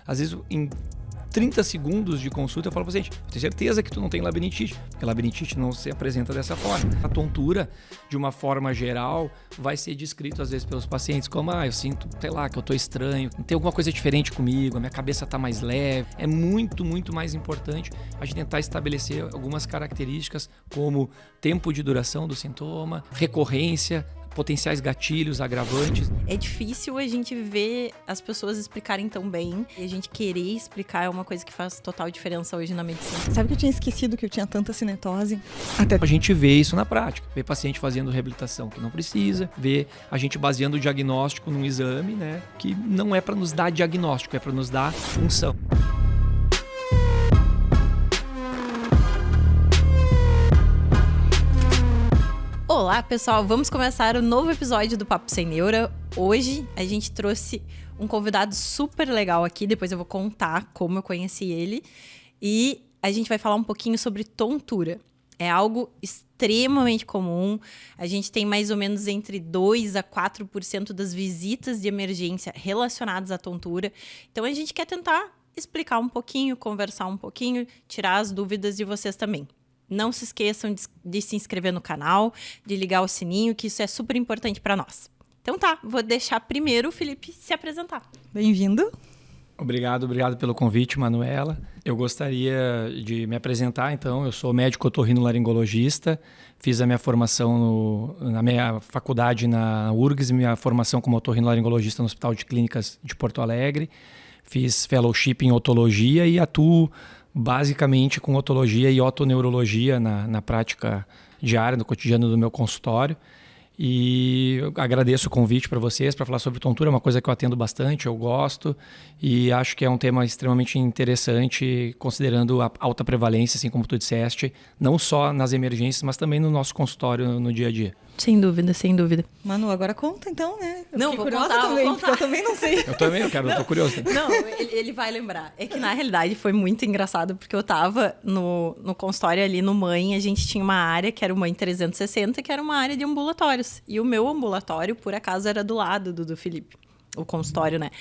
Às vezes, em 30 segundos de consulta, eu falo para o paciente, eu tenho certeza que tu não tem labirintite, porque a labirintite não se apresenta dessa forma. A tontura, de uma forma geral, vai ser descrito às vezes pelos pacientes como, eu sinto, sei lá, que eu tô estranho, tem alguma coisa diferente comigo, a minha cabeça tá mais leve. É muito, muito mais importante a gente tentar estabelecer algumas características como tempo de duração do sintoma, recorrência, potenciais gatilhos, agravantes. É difícil a gente ver as pessoas explicarem tão bem. E a gente querer explicar é uma coisa que faz total diferença hoje na medicina. Sabe que eu tinha esquecido que eu tinha tanta cinetose? A gente vê isso na prática. Vê paciente fazendo reabilitação que não precisa. Vê a gente baseando o diagnóstico num exame, né? Que não é para nos dar diagnóstico, é para nos dar função. Olá, pessoal. Vamos começar o novo episódio do Papo Sem Neura. Hoje a gente trouxe um convidado super legal aqui. Depois eu vou contar como eu conheci ele. E a gente vai falar um pouquinho sobre tontura. É algo extremamente comum. A gente tem mais ou menos entre 2 a 4% das visitas de emergência relacionadas à tontura. Então a gente quer tentar explicar um pouquinho, conversar um pouquinho, tirar as dúvidas de vocês também. Não se esqueçam de se inscrever no canal, de ligar o sininho, que isso é super importante para nós. Então tá, vou deixar primeiro o Felipe se apresentar. Bem-vindo. Obrigado pelo convite, Manuela. Eu gostaria de me apresentar, então. Eu sou médico otorrinolaringologista, fiz a minha formação na minha faculdade na URGS, minha formação como otorrinolaringologista no Hospital de Clínicas de Porto Alegre. Fiz fellowship em otologia e atuo basicamente com otologia e otoneurologia na prática diária, no cotidiano do meu consultório. E eu agradeço o convite para vocês para falar sobre tontura, é uma coisa que eu atendo bastante, eu gosto e acho que é um tema extremamente interessante, considerando a alta prevalência, assim como tu disseste, não só nas emergências, mas também no nosso consultório no dia a dia. Sem dúvida, sem dúvida. Manu, agora conta então, né? Não, fiquei vou curiosa contar, também, vou porque eu também não sei. Eu também, eu tô curioso. Não, ele vai lembrar. É que na realidade foi muito engraçado, porque eu tava no consultório ali no Mãe, a gente tinha uma área que era o Mãe 360, que era uma área de ambulatórios. E o meu ambulatório, por acaso, era do lado do Felipe. O consultório, né?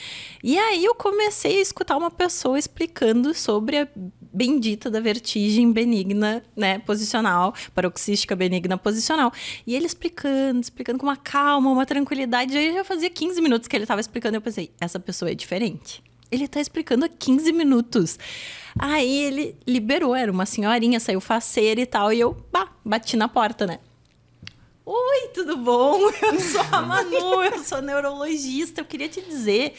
E aí eu comecei a escutar uma pessoa explicando sobre a bendita da vertigem benigna, né, posicional, paroxística benigna posicional. E ele explicando com uma calma, uma tranquilidade. Aí já fazia 15 minutos que ele estava explicando, eu pensei, essa pessoa é diferente. Ele tá explicando há 15 minutos. Aí ele liberou, era uma senhorinha, saiu faceira e tal, e eu bati na porta, né? Oi, tudo bom? Eu sou a Manu, eu sou neurologista. Eu queria te dizer,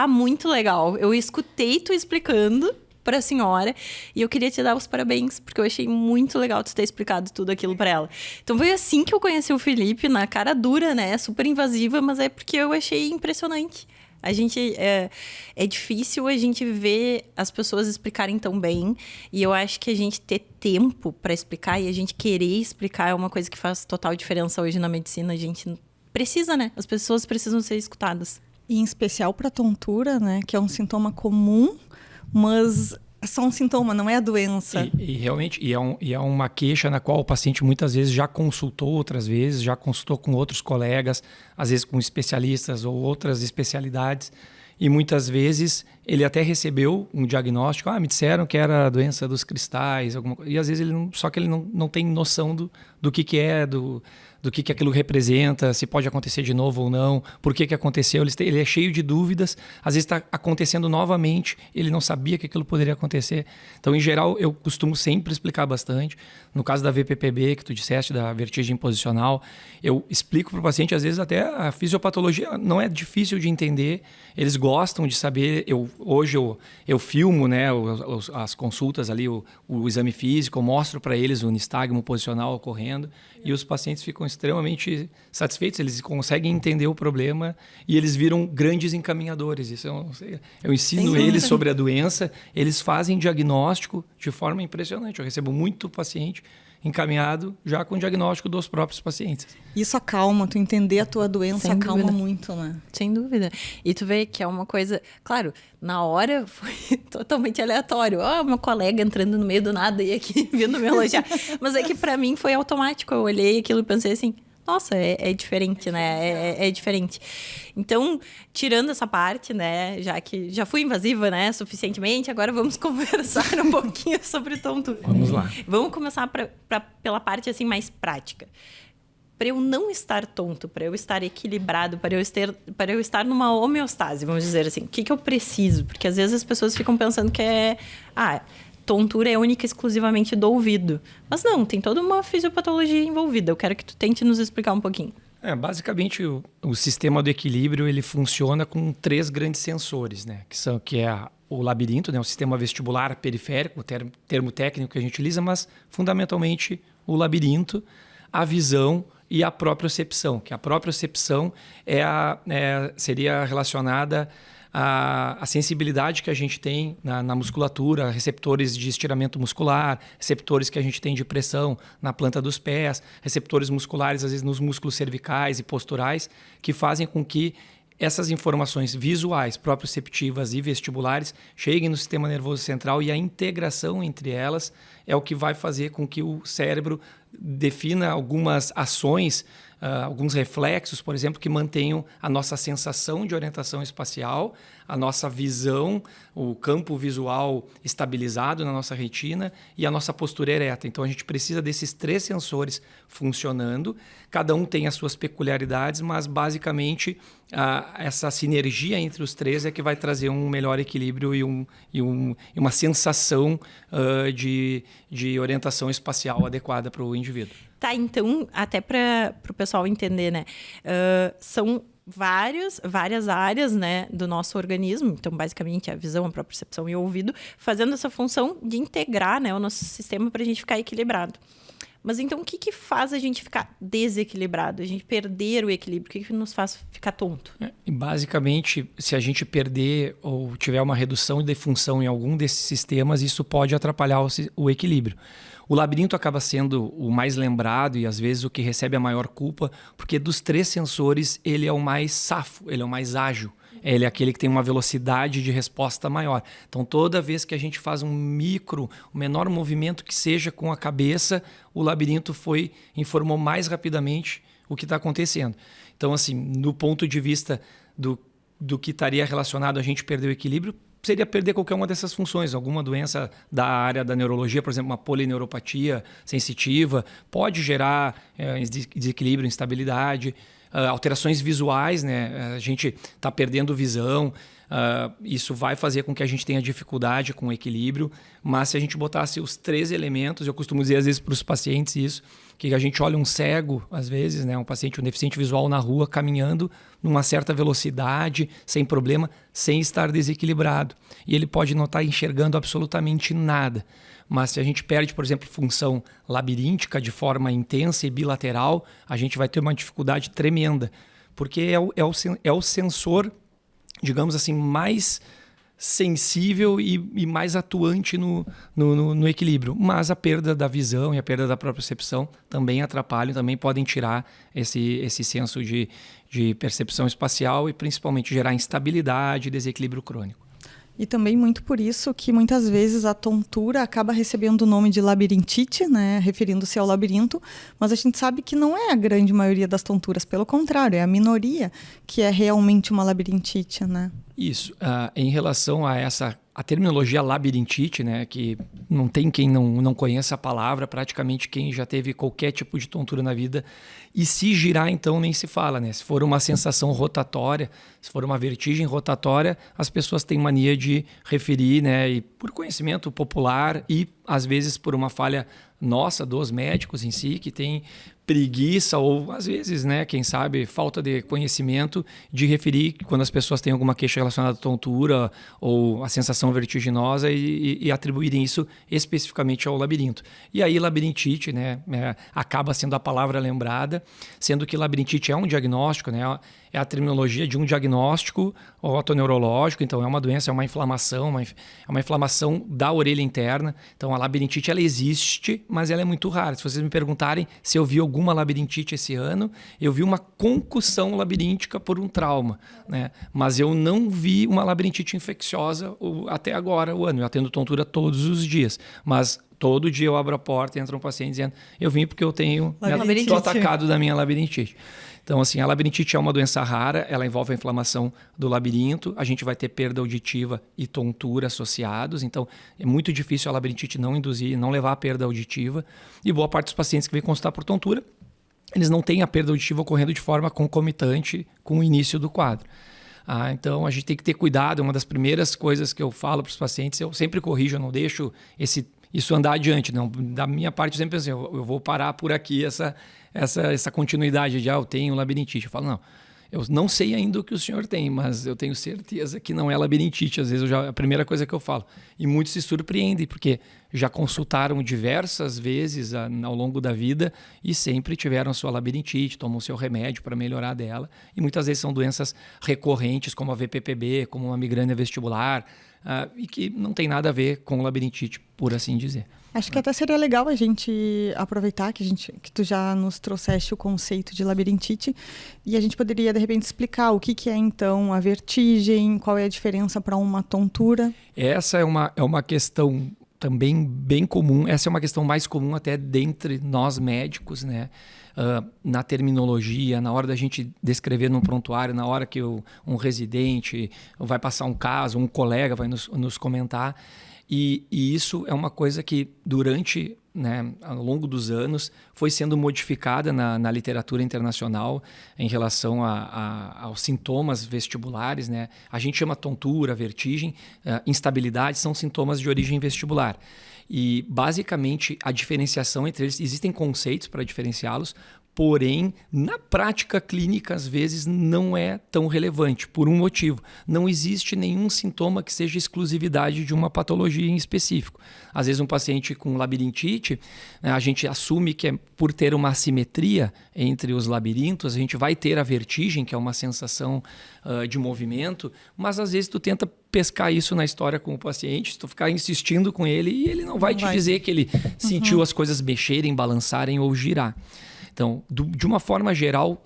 muito legal. Eu escutei tu explicando para a senhora e eu queria te dar os parabéns, porque eu achei muito legal tu ter explicado tudo aquilo para ela. Então foi assim que eu conheci o Felipe, na cara dura, né? Super invasiva, mas é porque eu achei impressionante. A gente é difícil a gente ver as pessoas explicarem tão bem, e eu acho que a gente ter tempo para explicar e a gente querer explicar é uma coisa que faz total diferença hoje na medicina. A gente precisa, né? As pessoas precisam ser escutadas. E em especial para tontura, né? Que é um sintoma comum, mas é só um sintoma, não é a doença. E realmente, é uma queixa na qual o paciente muitas vezes já consultou outras vezes, já consultou com outros colegas, às vezes com especialistas ou outras especialidades, e muitas vezes ele até recebeu um diagnóstico, me disseram que era a doença dos cristais, alguma coisa, e às vezes ele não tem noção do que é, do que aquilo representa, se pode acontecer de novo ou não, por que aconteceu, ele é cheio de dúvidas, às vezes está acontecendo novamente, ele não sabia que aquilo poderia acontecer. Então, em geral, eu costumo sempre explicar bastante. No caso da VPPB, que tu disseste, da vertigem posicional, eu explico para o paciente, às vezes até a fisiopatologia não é difícil de entender, eles gostam de saber, hoje eu filmo, né, as consultas ali, o exame físico, eu mostro para eles o nistagmo posicional ocorrendo, e os pacientes ficam extremamente satisfeitos, eles conseguem entender o problema e eles viram grandes encaminhadores. Isso eu ensino eles sobre a doença, eles fazem diagnóstico de forma impressionante. Eu recebo muito paciente encaminhado já com o diagnóstico dos próprios pacientes. Isso acalma, tu entender a tua doença acalma muito, né? Sem dúvida. E tu vê que é uma coisa... Claro, na hora foi totalmente aleatório. Meu colega entrando no meio do nada e aqui vindo me elogiar. Mas é que pra mim foi automático. Eu olhei aquilo e pensei assim, nossa, é diferente, né? É diferente. Então, tirando essa parte, né? Já que já fui invasiva, né? Suficientemente, agora vamos conversar um pouquinho sobre tontura. Vamos lá. Vamos começar pela parte assim mais prática. Para eu não estar tonto, para eu estar equilibrado, para eu estar numa homeostase, vamos dizer assim, o que eu preciso? Porque às vezes as pessoas ficam pensando que tontura é única e exclusivamente do ouvido. Mas não, tem toda uma fisiopatologia envolvida. Eu quero que tu tente nos explicar um pouquinho. Basicamente, o sistema do equilíbrio ele funciona com 3 grandes sensores, né? Que é o labirinto, né? O sistema vestibular periférico, o termo técnico que a gente utiliza, mas fundamentalmente o labirinto, a visão e a propriocepção, que a propriocepção seria relacionada à sensibilidade que a gente tem na musculatura, receptores de estiramento muscular, receptores que a gente tem de pressão na planta dos pés, receptores musculares, às vezes, nos músculos cervicais e posturais, que fazem com que essas informações visuais, proprioceptivas e vestibulares cheguem no sistema nervoso central e a integração entre elas é o que vai fazer com que o cérebro defina algumas ações, alguns reflexos, por exemplo, que mantenham a nossa sensação de orientação espacial, a nossa visão, o campo visual estabilizado na nossa retina e a nossa postura ereta. Então, a gente precisa desses 3 sensores funcionando. Cada um tem as suas peculiaridades, mas, basicamente, essa sinergia entre os 3 é que vai trazer um melhor equilíbrio e uma sensação de orientação espacial adequada para o indivíduo. Tá, então, até para o pessoal entender, né? São várias áreas, né, do nosso organismo, então basicamente a visão, a propriocepção e o ouvido, fazendo essa função de integrar, né, o nosso sistema para a gente ficar equilibrado. Mas então o que faz a gente ficar desequilibrado, a gente perder o equilíbrio? O que nos faz ficar tonto? Basicamente, se a gente perder ou tiver uma redução de função em algum desses sistemas, isso pode atrapalhar o equilíbrio. O labirinto acaba sendo o mais lembrado e, às vezes, o que recebe a maior culpa, porque dos 3 sensores, ele é o mais safo, ele é o mais ágil. Ele é aquele que tem uma velocidade de resposta maior. Então, toda vez que a gente faz o menor movimento que seja com a cabeça, o labirinto informou mais rapidamente o que está acontecendo. Então, assim, do ponto de vista do que estaria relacionado a gente perder o equilíbrio, seria perder qualquer uma dessas funções. Alguma doença da área da neurologia, por exemplo, uma polineuropatia sensitiva, pode gerar desequilíbrio, instabilidade, alterações visuais, né? A gente está perdendo visão, isso vai fazer com que a gente tenha dificuldade com o equilíbrio, mas se a gente botasse os 3 elementos, eu costumo dizer às vezes para os pacientes isso, que a gente olha um cego, às vezes, né, um paciente, um deficiente visual na rua, caminhando numa certa velocidade, sem problema, sem estar desequilibrado. E ele pode não estar enxergando absolutamente nada. Mas se a gente perde, por exemplo, função labiríntica de forma intensa e bilateral, a gente vai ter uma dificuldade tremenda, porque é o sensor, digamos assim, mais sensível e mais atuante no equilíbrio. Mas a perda da visão e a perda da propriocepção também atrapalham, também podem tirar esse senso de percepção espacial e principalmente gerar instabilidade e desequilíbrio crônico. E também muito por isso que muitas vezes a tontura acaba recebendo o nome de labirintite, né, referindo-se ao labirinto, mas a gente sabe que não é a grande maioria das tonturas, pelo contrário, é a minoria que é realmente uma labirintite, né? Isso. Em relação a terminologia labirintite, né, que não tem quem não conheça a palavra, praticamente quem já teve qualquer tipo de tontura na vida. E se girar, então, nem se fala, né? Se for uma sensação rotatória, se for uma vertigem rotatória, as pessoas têm mania de referir, né, e por conhecimento popular e, às vezes, por uma falha nossa, dos médicos em si, que tem preguiça ou, às vezes, né, quem sabe, falta de conhecimento de referir quando as pessoas têm alguma queixa relacionada à tontura ou a sensação vertiginosa e atribuírem isso especificamente ao labirinto. E aí, labirintite, né, acaba sendo a palavra lembrada, sendo que labirintite é um diagnóstico, né, é a terminologia de um diagnóstico otoneurológico, então é uma doença, é uma inflamação, é uma inflamação da orelha interna. Então a labirintite ela existe, mas ela é muito rara. Se vocês me perguntarem se eu vi alguma labirintite esse ano, eu vi uma concussão labiríntica por um trauma, né? Mas eu não vi uma labirintite infecciosa até agora o ano. Eu atendo tontura todos os dias, mas Todo dia eu abro a porta e entra um paciente dizendo, eu vim porque eu estou atacado da minha labirintite. Então, assim, a labirintite é uma doença rara, ela envolve a inflamação do labirinto, a gente vai ter perda auditiva e tontura associados, então é muito difícil a labirintite não induzir, não levar a perda auditiva. E boa parte dos pacientes que vêm consultar por tontura, eles não têm a perda auditiva ocorrendo de forma concomitante com o início do quadro. Então, a gente tem que ter cuidado, é uma das primeiras coisas que eu falo para os pacientes, eu sempre corrijo, eu não deixo isso andar adiante. Não. Da minha parte, eu sempre penso assim, eu vou parar por aqui essa continuidade de eu tenho labirintite. Eu falo, não, eu não sei ainda o que o senhor tem, mas eu tenho certeza que não é labirintite. Às vezes é a primeira coisa que eu falo. E muitos se surpreendem, porque já consultaram diversas vezes ao longo da vida e sempre tiveram sua labirintite, tomam seu remédio para melhorar dela. E muitas vezes são doenças recorrentes, como a VPPB, como uma migrânia vestibular, e que não tem nada a ver com labirintite, por assim dizer. Acho que até seria legal a gente aproveitar que tu já nos trouxeste o conceito de labirintite e a gente poderia, de repente, explicar o que é, então, a vertigem, qual é a diferença para uma tontura. Essa é uma questão também bem comum, essa é uma questão mais comum até dentre nós médicos, né? Na terminologia, na hora da gente descrever num prontuário, na hora que um residente vai passar um caso, um colega vai nos comentar. E isso é uma coisa que durante, né, ao longo dos anos, foi sendo modificada na literatura internacional em relação aos sintomas vestibulares, né? A gente chama tontura, vertigem, instabilidade, são sintomas de origem vestibular. E, basicamente, a diferenciação entre eles, existem conceitos para diferenciá-los, porém, na prática clínica, às vezes, não é tão relevante, por um motivo. Não existe nenhum sintoma que seja exclusividade de uma patologia em específico. Às vezes, um paciente com labirintite, a gente assume que é por ter uma assimetria entre os labirintos, a gente vai ter a vertigem, que é uma sensação de movimento, mas às vezes tu tenta pescar isso na história com o paciente, se tu ficar insistindo com ele, e ele não vai te dizer que ele sentiu as coisas mexerem, balançarem ou girar. Então, de uma forma geral,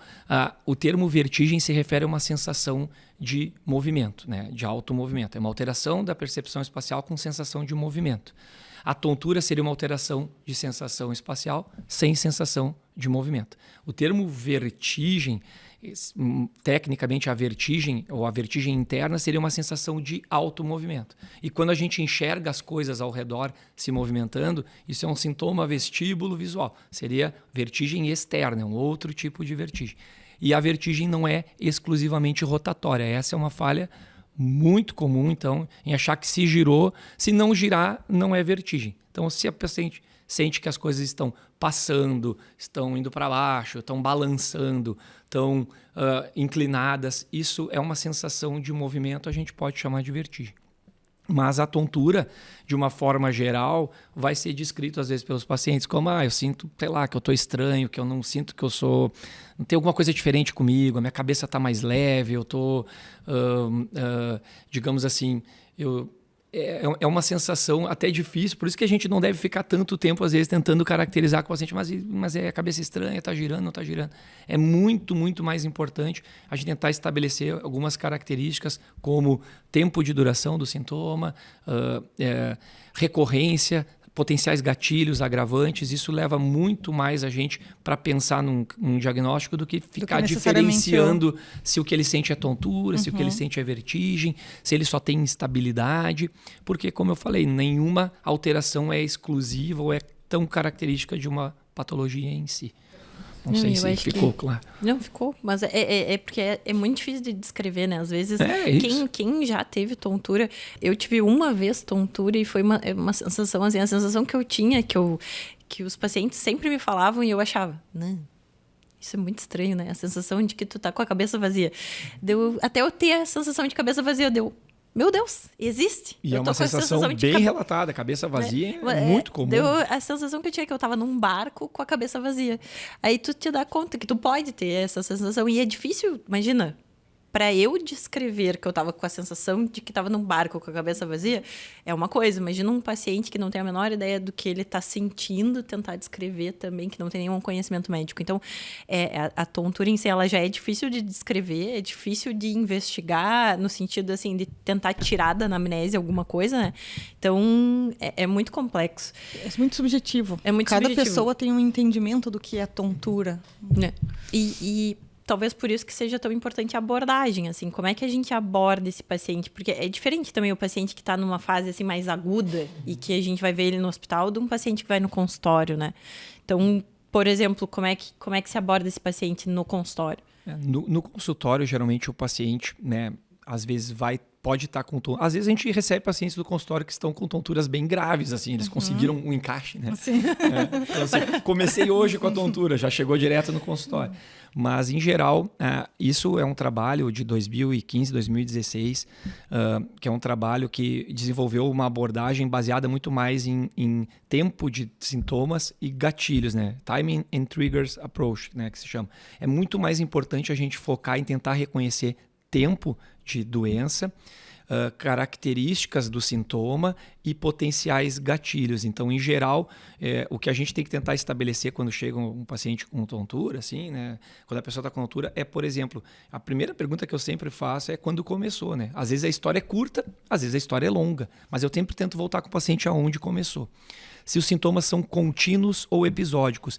o termo vertigem se refere a uma sensação de movimento, né? De automovimento. É uma alteração da percepção espacial com sensação de movimento. A tontura seria uma alteração de sensação espacial sem sensação de movimento. O termo vertigem, tecnicamente a vertigem ou a vertigem interna seria uma sensação de automovimento. E quando a gente enxerga as coisas ao redor se movimentando, isso é um sintoma vestíbulo visual. Seria vertigem externa, é um outro tipo de vertigem. E a vertigem não é exclusivamente rotatória. Essa é uma falha muito comum, então, em achar que se girou, se não girar, não é vertigem. Então, se a paciente sente que as coisas estão passando, estão indo para baixo, estão balançando, estão inclinadas, isso é uma sensação de movimento, a gente pode chamar de vertigem. Mas a tontura, de uma forma geral, vai ser descrito às vezes pelos pacientes como eu sinto, sei lá, que eu estou estranho, que eu não sinto que eu sou... Não tem alguma coisa diferente comigo, a minha cabeça está mais leve, eu estou, digamos assim, é uma sensação até difícil, por isso que a gente não deve ficar tanto tempo, às vezes, tentando caracterizar com o paciente, mas é a cabeça estranha, está girando, não está girando. É muito, muito mais importante a gente tentar estabelecer algumas características como tempo de duração do sintoma, recorrência, potenciais gatilhos, agravantes. Isso leva muito mais a gente para pensar num diagnóstico do que ficar diferenciando se o que ele sente é tontura, se o que ele sente é vertigem, se ele só tem instabilidade. Porque, como eu falei, nenhuma alteração é exclusiva ou é tão característica de uma patologia em si. Não sei se ficou claro. Não, ficou. Mas é porque é muito difícil de descrever, né? Às vezes, quem já teve tontura... Eu tive uma vez tontura e foi uma sensação, assim, a sensação que eu tinha, que os pacientes sempre me falavam e eu achava, não, isso é muito estranho, né? A sensação de que tu tá com a cabeça vazia. Até eu ter a sensação de cabeça vazia, meu Deus, existe. E é uma sensação bem relatada, cabeça vazia é muito comum. Deu a sensação que eu tinha, que eu estava num barco com a cabeça vazia. Aí tu te dá conta que tu pode ter essa sensação. E é difícil, imagina, para eu descrever que eu estava com a sensação de que estava num barco com a cabeça vazia, é uma coisa. Imagina um paciente que não tem a menor ideia do que ele está sentindo, tentar descrever também, que não tem nenhum conhecimento médico. Então, a tontura em si, ela já é difícil de descrever, é difícil de investigar, no sentido, assim, de tentar tirar da anamnese alguma coisa, né? Então, é muito complexo. É muito subjetivo. É muito Cada subjetivo. pessoa tem um entendimento do que é tontura. E talvez por isso que seja tão importante a abordagem, assim, como é que a gente aborda esse paciente, porque é diferente também o paciente que está numa fase assim mais aguda e que a gente vai ver ele no hospital de um paciente que vai no consultório, né? Então, por exemplo, como é que se aborda esse paciente no consultório? No consultório, geralmente o paciente, né, às vezes pode estar com tontura. Às vezes a gente recebe pacientes do consultório que estão com tonturas bem graves, assim, eles conseguiram um encaixe, né? Sim. Então, assim, comecei hoje com a tontura, já chegou direto no consultório. Mas, em geral, isso é um trabalho de 2015, 2016, que é um trabalho que desenvolveu uma abordagem baseada muito mais em tempo de sintomas e gatilhos, né? Timing and Triggers Approach, né, que se chama. É muito mais importante a gente focar em tentar reconhecer tempo de doença, características do sintoma e potenciais gatilhos. Então, em geral, o que a gente tem que tentar estabelecer quando chega um paciente com tontura, assim, né? Quando a pessoa está com tontura, por exemplo, a primeira pergunta que eu sempre faço é quando começou, né? Às vezes a história é curta, às vezes a história é longa, mas eu sempre tento voltar com o paciente aonde começou. Se os sintomas são contínuos ou episódicos.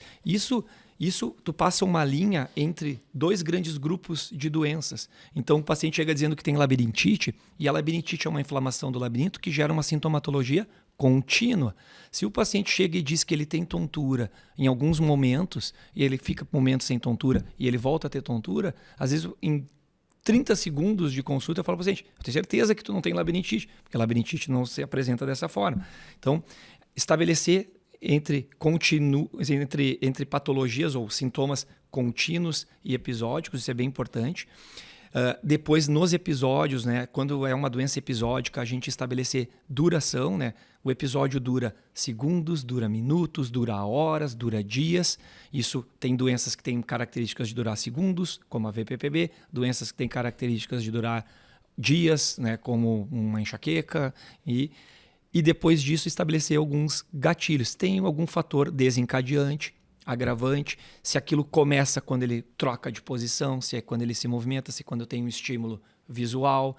Isso, tu passa uma linha entre dois grandes grupos de doenças. Então, o paciente chega dizendo que tem labirintite, e a labirintite é uma inflamação do labirinto que gera uma sintomatologia contínua. Se o paciente chega e diz que ele tem tontura em alguns momentos, e ele fica momentos sem tontura, e ele volta a ter tontura, às vezes em 30 segundos de consulta eu falo para o paciente, eu tenho certeza que tu não tem labirintite, porque a labirintite não se apresenta dessa forma. Então, estabelecer entre patologias ou sintomas contínuos e episódicos, isso é bem importante. Depois, nos episódios, né, quando é uma doença episódica, a gente estabelecer duração, né? O episódio dura segundos, dura minutos, dura horas, dura dias. Isso tem doenças que têm características de durar segundos, como a VPPB, doenças que têm características de durar dias, né, como uma enxaqueca, e depois disso estabelecer alguns gatilhos. Tem algum fator desencadeante, agravante, se aquilo começa quando ele troca de posição, se é quando ele se movimenta, se é quando tem um estímulo visual.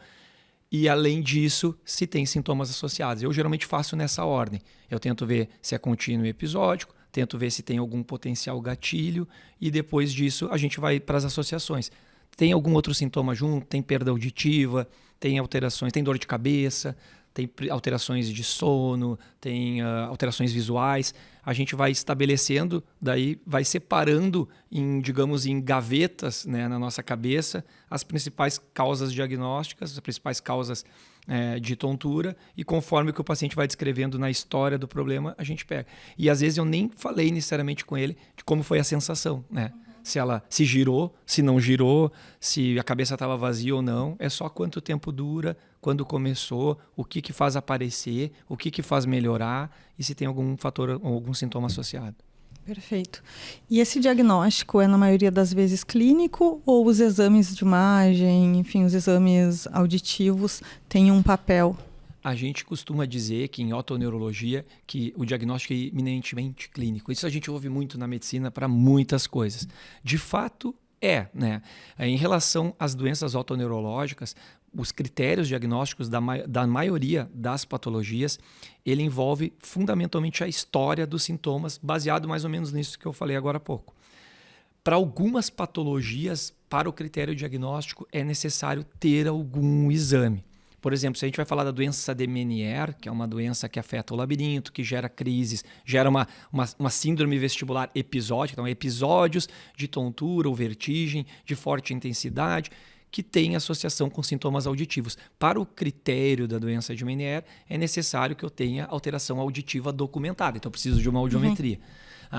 E além disso, se tem sintomas associados. Eu geralmente faço nessa ordem. Eu tento ver se é contínuo e episódico, tento ver se tem algum potencial gatilho e depois disso a gente vai para as associações. Tem algum outro sintoma junto? Tem perda auditiva, tem alterações, tem dor de cabeça, tem alterações de sono, tem alterações visuais. A gente vai estabelecendo, daí vai separando digamos, em gavetas, né, na nossa cabeça as principais causas diagnósticas, as principais causas de tontura, e conforme o que o paciente vai descrevendo na história do problema, a gente pega. E às vezes eu nem falei necessariamente com ele de como foi a sensação, né? Se ela se girou, se não girou, se a cabeça estava vazia ou não. É só quanto tempo dura, quando começou, o que faz aparecer, o que faz melhorar e se tem algum fator ou algum sintoma associado. Perfeito. E esse diagnóstico é, na maioria das vezes, clínico ou os exames de imagem, enfim, os exames auditivos têm um papel? A gente costuma dizer que em otoneurologia que o diagnóstico é eminentemente clínico. Isso a gente ouve muito na medicina para muitas coisas. De fato, né? Em relação às doenças otoneurológicas, os critérios diagnósticos da maioria das patologias, ele envolve fundamentalmente a história dos sintomas, baseado mais ou menos nisso que eu falei agora há pouco. Para algumas patologias, para o critério diagnóstico, é necessário ter algum exame. Por exemplo, se a gente vai falar da doença de Meniere, que é uma doença que afeta o labirinto, que gera crises, gera uma síndrome vestibular episódica, então episódios de tontura ou vertigem de forte intensidade, que tem associação com sintomas auditivos. Para o critério da doença de Meniere, é necessário que eu tenha alteração auditiva documentada, então eu preciso de uma audiometria.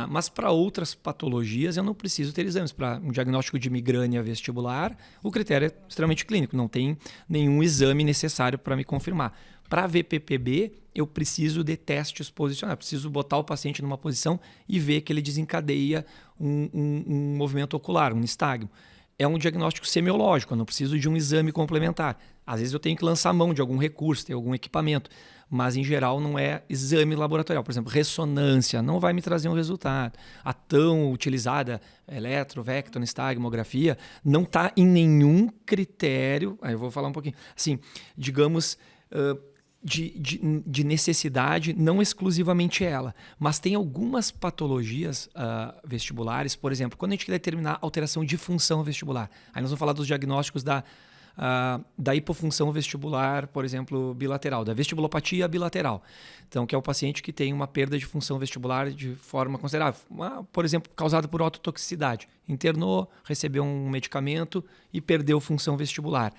Mas para outras patologias eu não preciso ter exames. Para um diagnóstico de migrânia vestibular, o critério é extremamente clínico, não tem nenhum exame necessário para me confirmar. Para VPPB, eu preciso de testes posicionais, preciso botar o paciente numa posição e ver que ele desencadeia um movimento ocular, um nistagmo. é um diagnóstico semiológico, eu não preciso de um exame complementar. Às vezes eu tenho que lançar mão de algum recurso, ter algum equipamento, mas em geral não é exame laboratorial. Por exemplo, ressonância não vai me trazer um resultado. A tão utilizada eletrovectonistagmografia não está em nenhum critério, aí eu vou falar um pouquinho, assim, digamos, de necessidade, não exclusivamente ela, mas tem algumas patologias vestibulares, por exemplo, quando a gente quer determinar alteração de função vestibular, aí nós vamos falar dos diagnósticos da hipofunção vestibular, por exemplo, bilateral, da vestibulopatia bilateral. Então, que é o paciente que tem uma perda de função vestibular de forma considerável. Por exemplo, causada por ototoxicidade. Internou, recebeu um medicamento e perdeu função vestibular.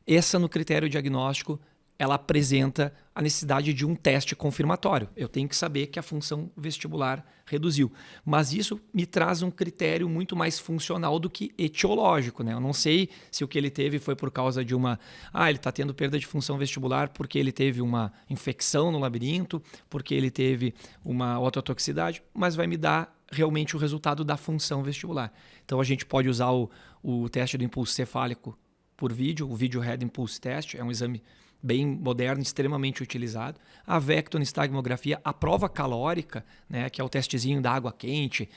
Essa, no critério diagnóstico, ela apresenta a necessidade de um teste confirmatório. Eu tenho que saber que a função vestibular reduziu. Mas isso me traz um critério muito mais funcional do que etiológico, né? Eu não sei se o que ele teve foi por causa de uma... ele está tendo perda de função vestibular porque ele teve uma infecção no labirinto, porque ele teve uma ototoxicidade, mas vai me dar realmente o resultado da função vestibular. Então, a gente pode usar o teste do impulso cefálico por vídeo, o Video Head Impulse Test, é um exame bem moderno, extremamente utilizado. A vectonistagmografia, a prova calórica, né, que é o testezinho da água quente.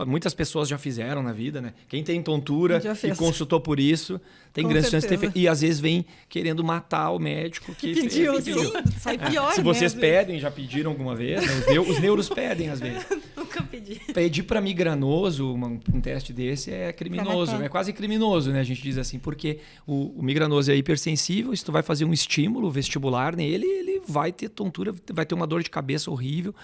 Muitas pessoas já fizeram na vida, né? Quem tem tontura e consultou por isso, tem grandes chances de ter feito. E às vezes vem querendo matar o médico que pediu. Sim, sai pior. Se vocês pedem, já pediram alguma vez? Né? Os neuros pedem às vezes. Nunca pedi. Pedir para migranoso um teste desse é criminoso, é quase criminoso, né? A gente diz assim, porque o migranoso é hipersensível, se tu vai fazer um estímulo vestibular nele, ele vai ter tontura, vai ter uma dor de cabeça horrível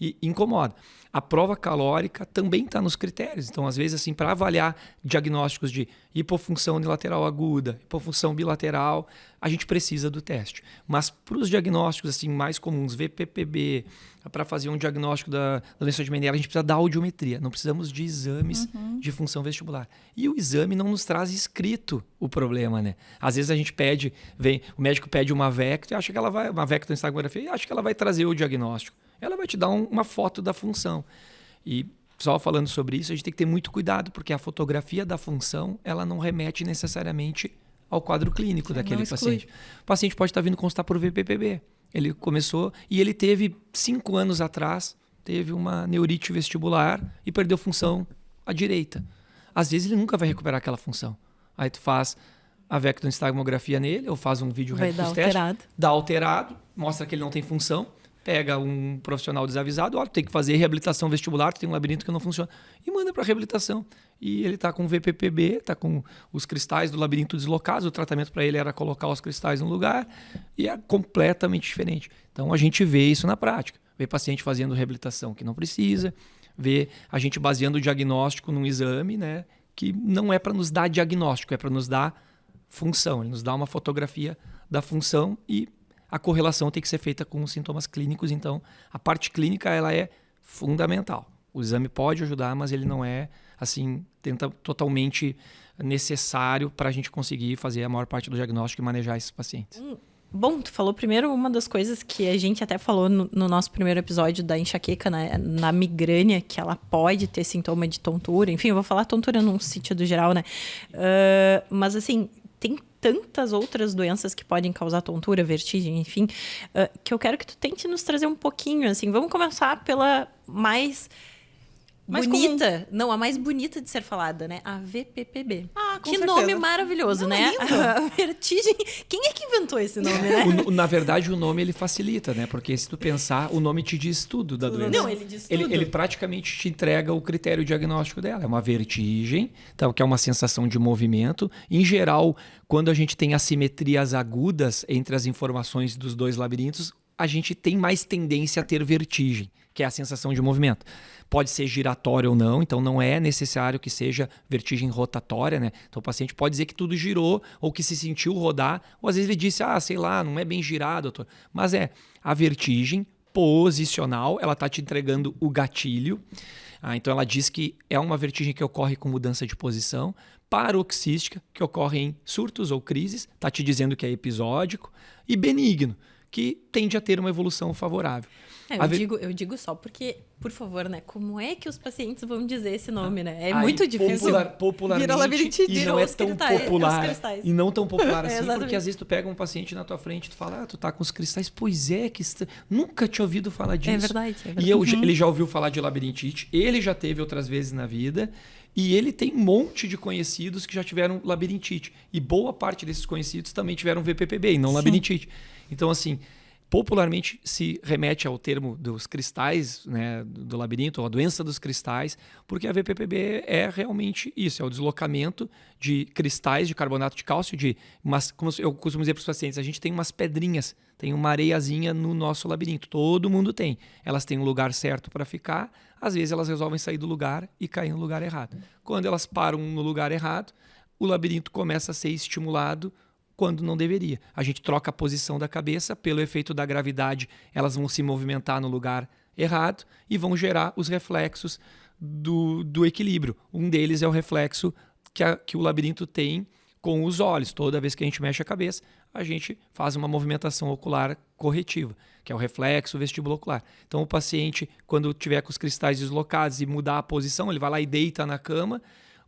e incomoda. A prova calórica também está nos critérios. Então, às vezes, assim, para avaliar diagnósticos de hipofunção unilateral aguda, hipofunção bilateral, a gente precisa do teste. Mas para os diagnósticos assim, mais comuns, VPPB, para fazer um diagnóstico da doença de Mendel, a gente precisa da audiometria. Não precisamos de exames de função vestibular. E o exame não nos traz escrito o problema, né? Às vezes a gente o médico pede uma vecto e acha que ela vai, uma vectonistagmografia, e acha que ela vai trazer o diagnóstico. Ela vai te dar uma foto da função. E só falando sobre isso, a gente tem que ter muito cuidado, porque a fotografia da função, ela não remete necessariamente ao quadro clínico daquele paciente. O paciente pode estar vindo consultar por VPPB. Ele começou e ele teve 5 anos atrás, teve uma neurite vestibular e perdeu função à direita. Às vezes ele nunca vai recuperar aquela função. Aí tu faz a vectonistagmografia nele, ou faz um vídeo teste, dá alterado, mostra que ele não tem função, pega um profissional desavisado, tem que fazer reabilitação vestibular, tem um labirinto que não funciona, e manda para reabilitação. E ele está com VPPB, está com os cristais do labirinto deslocados, o tratamento para ele era colocar os cristais no lugar, e é completamente diferente. Então a gente vê isso na prática, vê paciente fazendo reabilitação que não precisa, vê a gente baseando o diagnóstico num exame, né, que não é para nos dar diagnóstico, é para nos dar função, ele nos dá uma fotografia da função e a correlação tem que ser feita com os sintomas clínicos, então a parte clínica ela é fundamental. O exame pode ajudar, mas ele não é assim totalmente necessário para a gente conseguir fazer a maior parte do diagnóstico e manejar esses pacientes. Bom, tu falou primeiro uma das coisas que a gente até falou no nosso primeiro episódio da enxaqueca, né? Na migrânia, que ela pode ter sintoma de tontura. Enfim, eu vou falar tontura num sentido geral, né? Mas assim, tem tantas outras doenças que podem causar tontura, vertigem, enfim, que eu quero que tu tente nos trazer um pouquinho, assim. Vamos começar pela mais bonita. Comum. Não, a mais bonita de ser falada, né? A VPPB. Com que certeza. Nome maravilhoso, né? A vertigem. Quem é que inventou esse nome, né? Na verdade, o nome ele facilita, né? Porque se tu pensar, o nome te diz tudo da doença. Não, ele diz tudo. Ele praticamente te entrega o critério diagnóstico dela. É uma vertigem, então, que é uma sensação de movimento. Em geral, quando a gente tem assimetrias agudas entre as informações dos dois labirintos, a gente tem mais tendência a ter vertigem, que é a sensação de movimento. Pode ser giratória ou não, então não é necessário que seja vertigem rotatória, né? Então o paciente pode dizer que tudo girou ou que se sentiu rodar, ou às vezes ele disse, sei lá, não é bem girado, doutor. Mas a vertigem posicional, ela está te entregando o gatilho. Então ela diz que é uma vertigem que ocorre com mudança de posição, paroxística, que ocorre em surtos ou crises, está te dizendo que é episódico, e benigno, que tende a ter uma evolução favorável. Eu digo só porque, por favor, né? Como é que os pacientes vão dizer esse nome, né? É muito difícil. Popularmente, vira labirintite. e não é tão popular. E não tão popular assim, porque às vezes tu pega um paciente na tua frente e tu fala, tu tá com os cristais. Pois é, nunca tinha ouvido falar disso. É verdade. E ele já ouviu falar de labirintite, ele já teve outras vezes na vida, e ele tem um monte de conhecidos que já tiveram labirintite. E boa parte desses conhecidos também tiveram VPPB e não labirintite. Então, assim, popularmente se remete ao termo dos cristais, né, do labirinto, ou a doença dos cristais, porque a VPPB é realmente isso, é o deslocamento de cristais de carbonato de cálcio, como eu costumo dizer para os pacientes, a gente tem umas pedrinhas, tem uma areiazinha no nosso labirinto, todo mundo tem. Elas têm um lugar certo para ficar, às vezes elas resolvem sair do lugar e cair no lugar errado. Quando elas param no lugar errado, o labirinto começa a ser estimulado quando não deveria. A gente troca a posição da cabeça, pelo efeito da gravidade, elas vão se movimentar no lugar errado e vão gerar os reflexos do equilíbrio. Um deles é o reflexo que o labirinto tem com os olhos. Toda vez que a gente mexe a cabeça, a gente faz uma movimentação ocular corretiva, que é o reflexo vestibulo-ocular. Então, o paciente, quando tiver com os cristais deslocados e mudar a posição, ele vai lá e deita na cama,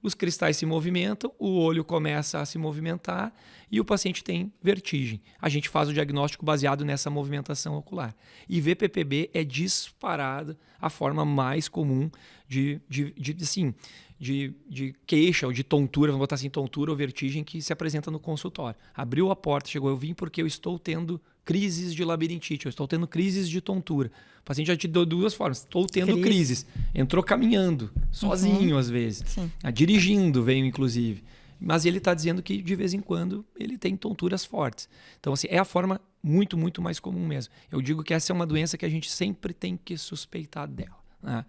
os cristais se movimentam, o olho começa a se movimentar e o paciente tem vertigem. A gente faz o diagnóstico baseado nessa movimentação ocular. E VPPB é disparado a forma mais comum de queixa ou de tontura, vamos botar assim, tontura ou vertigem que se apresenta no consultório. Abriu a porta, chegou, eu vim porque eu estou tendo crises de labirintite, eu estou tendo crises de tontura. O paciente já te deu duas formas, estou tendo crises. Entrou caminhando, sozinho às vezes. Dirigindo veio inclusive. Mas ele está dizendo que de vez em quando ele tem tonturas fortes. Então assim, é a forma muito, muito mais comum mesmo. Eu digo que essa é uma doença que a gente sempre tem que suspeitar dela, né?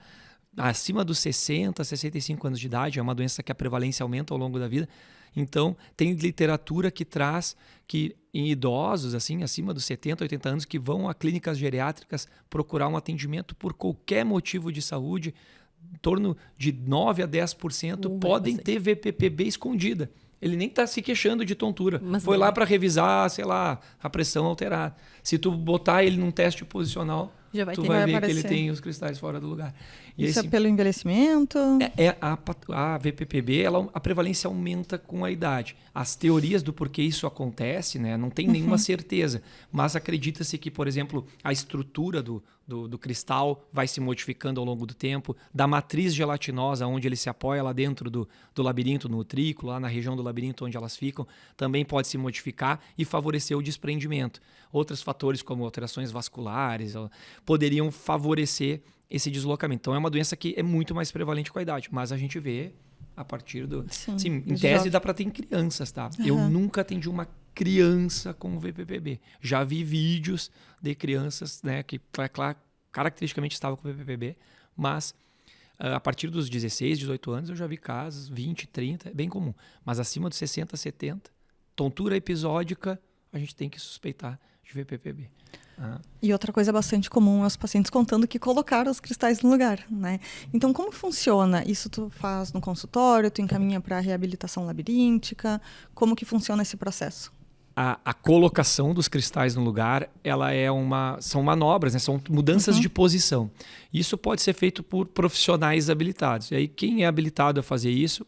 Acima dos 60, 65 anos de idade, é uma doença que a prevalência aumenta ao longo da vida. Então, tem literatura que traz que em idosos, assim, acima dos 70, 80 anos, que vão a clínicas geriátricas procurar um atendimento por qualquer motivo de saúde, em torno de 9 a 10% podem ter VPPB escondida. Ele nem está se queixando de tontura. Foi lá para revisar, sei lá, a pressão alterada. Se tu botar ele num teste posicional, tu vai ver que ele tem os cristais fora do lugar. E isso é pelo envelhecimento? A VPPB, a prevalência aumenta com a idade. As teorias do porquê isso acontece, né, não tem nenhuma certeza, mas acredita-se que, por exemplo, a estrutura do cristal vai se modificando ao longo do tempo, da matriz gelatinosa, onde ele se apoia lá dentro do labirinto, no utrículo, lá na região do labirinto onde elas ficam, também pode se modificar e favorecer o desprendimento. Outros fatores, como alterações vasculares, poderiam favorecer esse deslocamento. Então, é uma doença que é muito mais prevalente com a idade, mas a gente vê a partir do... Sim, em tese dá para ter em crianças, tá? Eu nunca atendi uma criança com VPPB. Já vi vídeos de crianças, né, que caracteristicamente estavam com VPPB, mas a partir dos 16, 18 anos eu já vi casos, 20, 30, é bem comum. Mas acima dos 60, 70, tontura episódica, a gente tem que suspeitar de VPPB. E outra coisa bastante comum é os pacientes contando que colocaram os cristais no lugar, né? Então, como funciona? Isso tu faz no consultório, tu encaminha para a reabilitação labiríntica? Como que funciona esse processo? A colocação dos cristais no lugar, são manobras, né? São mudanças de posição. Isso pode ser feito por profissionais habilitados. E aí, quem é habilitado a fazer isso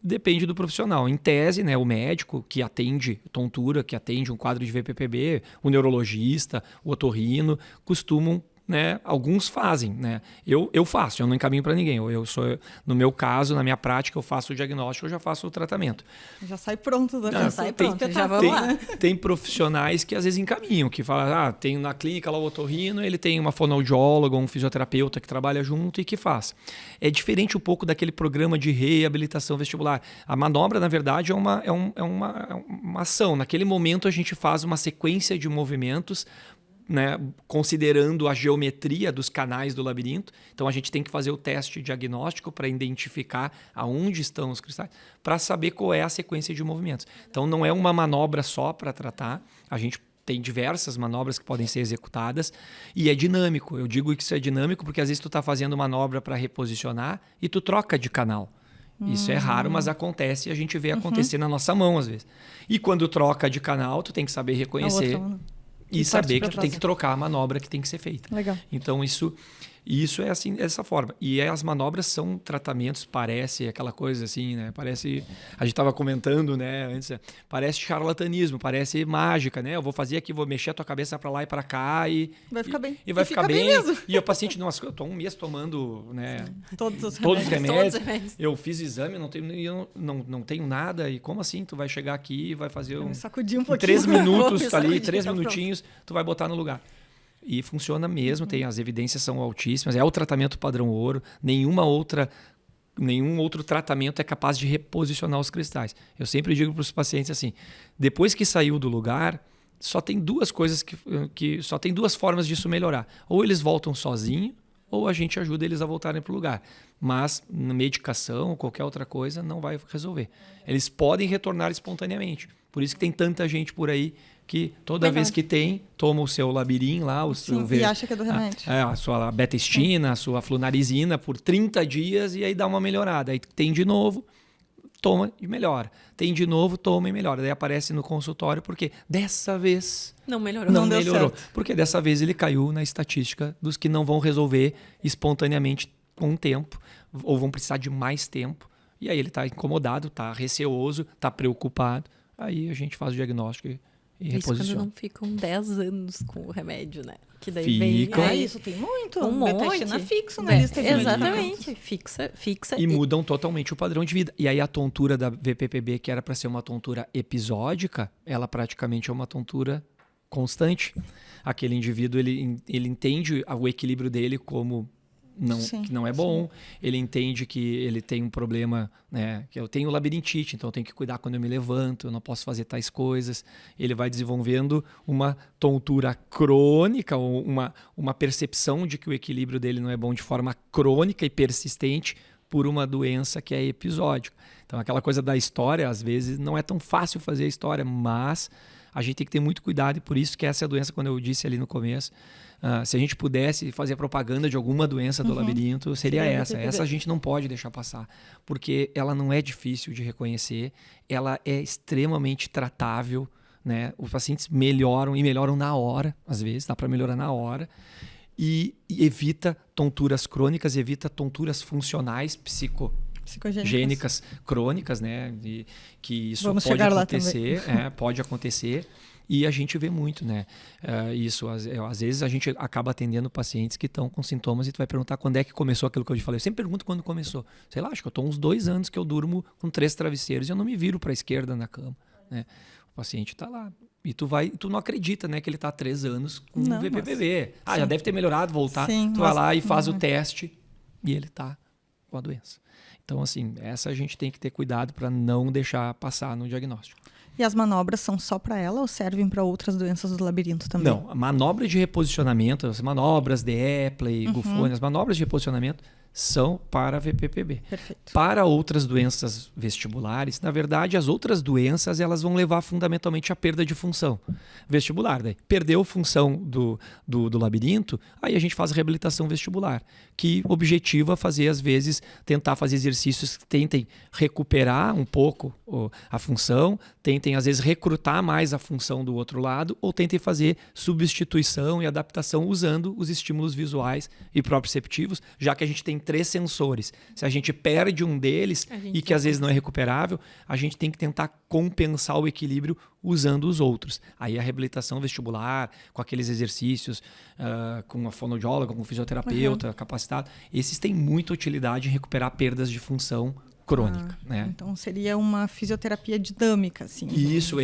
depende do profissional. Em tese, né, o médico que atende tontura, que atende um quadro de VPPB, o neurologista, o otorrino, costumam, né, alguns fazem, né? Eu faço, eu não encaminho para ninguém. No meu caso, na minha prática, eu faço o diagnóstico, eu já faço o tratamento. Já sai pronto da Já sai pronto, já vamos lá. Tem profissionais que às vezes encaminham, que falam, tem na clínica lá o otorrino, ele tem uma fonoaudióloga, um fisioterapeuta que trabalha junto e que faz. É diferente um pouco daquele programa de reabilitação vestibular. A manobra, na verdade, é uma ação. Naquele momento, a gente faz uma sequência de movimentos, né, considerando a geometria dos canais do labirinto. Então, a gente tem que fazer o teste diagnóstico para identificar aonde estão os cristais, para saber qual é a sequência de movimentos. Então, não é uma manobra só para tratar. A gente tem diversas manobras que podem ser executadas e é dinâmico. Eu digo que isso é dinâmico porque, às vezes, tu está fazendo manobra para reposicionar e tu troca de canal. Isso é raro, mas acontece e a gente vê acontecer na nossa mão, às vezes. E quando troca de canal, tu tem que saber reconhecer e saber que tu tem que trocar a manobra que tem que ser feita. Legal. Então, isso é assim, dessa forma. E as manobras são tratamentos, parece aquela coisa assim, né? Parece, a gente estava comentando, né, antes, parece charlatanismo, parece mágica, né? Eu vou fazer aqui, vou mexer a tua cabeça para lá e para cá e vai ficar bem. E vai ficar bem mesmo. E o paciente, nossa, eu tô um mês tomando, né, todos os remédios. Eu fiz exame, eu não tenho nada, e como assim tu vai chegar aqui e vai fazer sacudir um pouquinho. 3 minutos ali, 3 minutinhos, tu vai botar no lugar. E funciona mesmo, as evidências são altíssimas, é o tratamento padrão ouro, nenhum outro tratamento é capaz de reposicionar os cristais. Eu sempre digo para os pacientes assim, depois que saiu do lugar, só tem duas coisas só tem duas formas disso melhorar. Ou eles voltam sozinhos, ou a gente ajuda eles a voltarem para o lugar. Mas medicação ou qualquer outra coisa não vai resolver. Eles podem retornar espontaneamente. Por isso que tem tanta gente por aí que toda vez que tem, toma o seu labirinto lá, e acha que é do remédio. A sua betestina, a sua flunarizina por 30 dias e aí dá uma melhorada. Aí tem de novo, toma e melhora. Tem de novo, toma e melhora. Daí aparece no consultório porque dessa vez não melhorou. Não melhorou. Certo. Porque dessa vez ele caiu na estatística dos que não vão resolver espontaneamente com o tempo ou vão precisar de mais tempo. E aí ele está incomodado, está receoso, está preocupado. Aí a gente faz o diagnóstico e reposiciona. Isso quando não ficam 10 anos com o remédio, né? Que daí Ficam. vem... isso tem muito. Um monte. Betestina fixo na lista de Exatamente. Fixa. E mudam totalmente o padrão de vida. E aí a tontura da VPPB, que era para ser uma tontura episódica, ela praticamente é uma tontura constante. Aquele indivíduo, ele entende o equilíbrio dele como... que não é bom, ele entende que ele tem um problema, né? Que eu tenho labirintite, então eu tenho que cuidar quando eu me levanto, eu não posso fazer tais coisas. Ele vai desenvolvendo uma tontura crônica, ou uma percepção de que o equilíbrio dele não é bom de forma crônica e persistente por uma doença que é episódica. Então aquela coisa da história, às vezes, não é tão fácil fazer a história, mas a gente tem que ter muito cuidado e por isso que essa é a doença, quando eu disse ali no começo, se a gente pudesse fazer propaganda de alguma doença do labirinto, seria essa. Essa a gente não pode deixar passar, porque ela não é difícil de reconhecer, ela é extremamente tratável, né? Os pacientes melhoram e melhoram na hora, às vezes, dá para melhorar na hora, e evita tonturas crônicas, evita tonturas funcionais psicogênicas crônicas, né? Que isso Vamos pode acontecer, pode acontecer. E a gente vê muito, né? Isso, às vezes a gente acaba atendendo pacientes que estão com sintomas e tu vai perguntar quando é que começou aquilo que eu te falei. Eu sempre pergunto quando começou. Sei lá, acho que eu estou uns 2 anos que eu durmo com 3 travesseiros e eu não me viro para a esquerda na cama, né? O paciente está lá. E tu não acredita, né, que ele está há 3 anos com VPPB. Já deve ter melhorado, voltar. Tu vai lá e faz o teste e ele está com a doença. Então, assim, essa a gente tem que ter cuidado para não deixar passar no diagnóstico. E as manobras são só para ela ou servem para outras doenças do labirinto também? Não, a manobra de reposicionamento, as manobras de Epley, Gufoni, as manobras de reposicionamento são para VPPB. Perfeito. Para outras doenças vestibulares, na verdade, as outras doenças elas vão levar fundamentalmente à perda de função vestibular. Daí. Perdeu função do labirinto, aí a gente faz reabilitação vestibular, que objetiva fazer, às vezes, tentar fazer exercícios que tentem recuperar um pouco a função, tentem, às vezes, recrutar mais a função do outro lado, ou tentem fazer substituição e adaptação usando os estímulos visuais e proprioceptivos, já que a gente tem 3 sensores. Se a gente perde um deles e que às vezes não é recuperável, a gente tem que tentar compensar o equilíbrio usando os outros. Aí a reabilitação vestibular, com aqueles exercícios, com a fonoaudióloga, com o fisioterapeuta capacitado, esses têm muita utilidade em recuperar perdas de função crônica. Né? Então seria uma fisioterapia dinâmica, assim. Isso,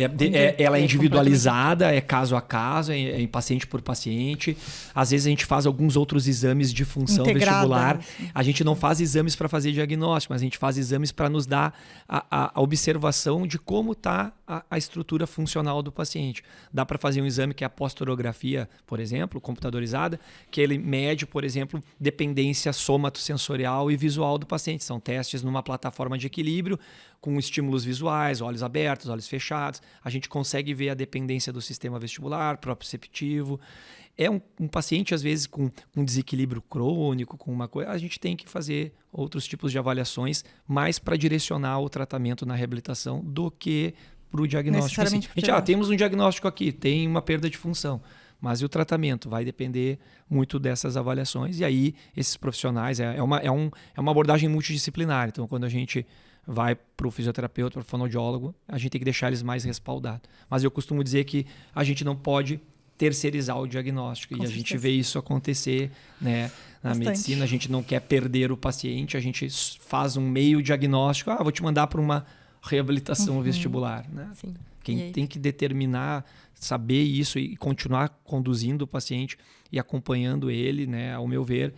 ela é individualizada, é caso a caso, é paciente por paciente. Às vezes a gente faz alguns outros exames de função vestibular. Assim. A gente não faz exames para fazer diagnóstico, mas a gente faz exames para nos dar a observação de como está a estrutura funcional do paciente. Dá para fazer um exame que é a posturografia, por exemplo, computadorizada, que ele mede, por exemplo, dependência somatosensorial e visual do paciente. São testes numa plataforma de equilíbrio, com estímulos visuais, olhos abertos, olhos fechados. A gente consegue ver a dependência do sistema vestibular, proprioceptivo. É um paciente, às vezes, com um desequilíbrio crônico, com uma coisa. A gente tem que fazer outros tipos de avaliações, mais para direcionar o tratamento na reabilitação do que para o diagnóstico. Temos um diagnóstico aqui, tem uma perda de função. Mas e o tratamento? Vai depender muito dessas avaliações. E aí, esses profissionais, é uma abordagem multidisciplinar. Então, quando a gente vai para o fisioterapeuta, para o fonoaudiólogo, a gente tem que deixar eles mais respaldados. Mas eu costumo dizer que a gente não pode terceirizar o diagnóstico. Com e certeza. A gente vê isso acontecer, né, na Bastante. medicina. A gente não quer perder o paciente, a gente faz um meio diagnóstico. Vou te mandar para uma reabilitação vestibular. Né? Sim. Quem tem que determinar, saber isso e continuar conduzindo o paciente e acompanhando ele, né, ao meu ver,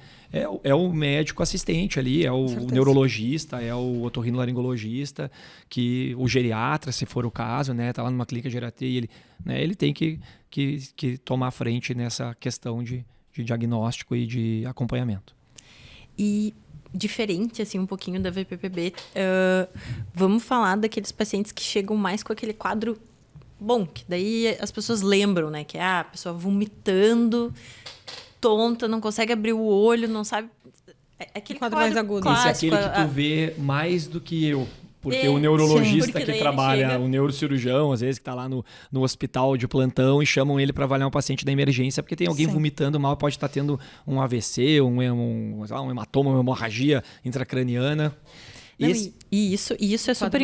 é o médico assistente ali, é o neurologista, é o otorrinolaringologista, o geriatra, se for o caso, né, tá lá numa clínica de geriatria, ele tem que tomar a frente nessa questão de diagnóstico e de acompanhamento. E diferente, assim, um pouquinho da VPPB, vamos falar daqueles pacientes que chegam mais com aquele quadro bom, que daí as pessoas lembram, né? Que é a pessoa vomitando, tonta, não consegue abrir o olho, não sabe... É aquele quadro mais agudo. Esse Clássico, é aquele que tu vê mais do que eu. Porque o sim, neurologista porque que daí trabalha, ele chega... o neurocirurgião, às vezes, que está lá no hospital de plantão e chamam ele para avaliar um paciente da emergência, porque tem alguém vomitando mal, pode estar tendo um AVC, um hematoma, uma hemorragia intracraniana. Não, e isso é super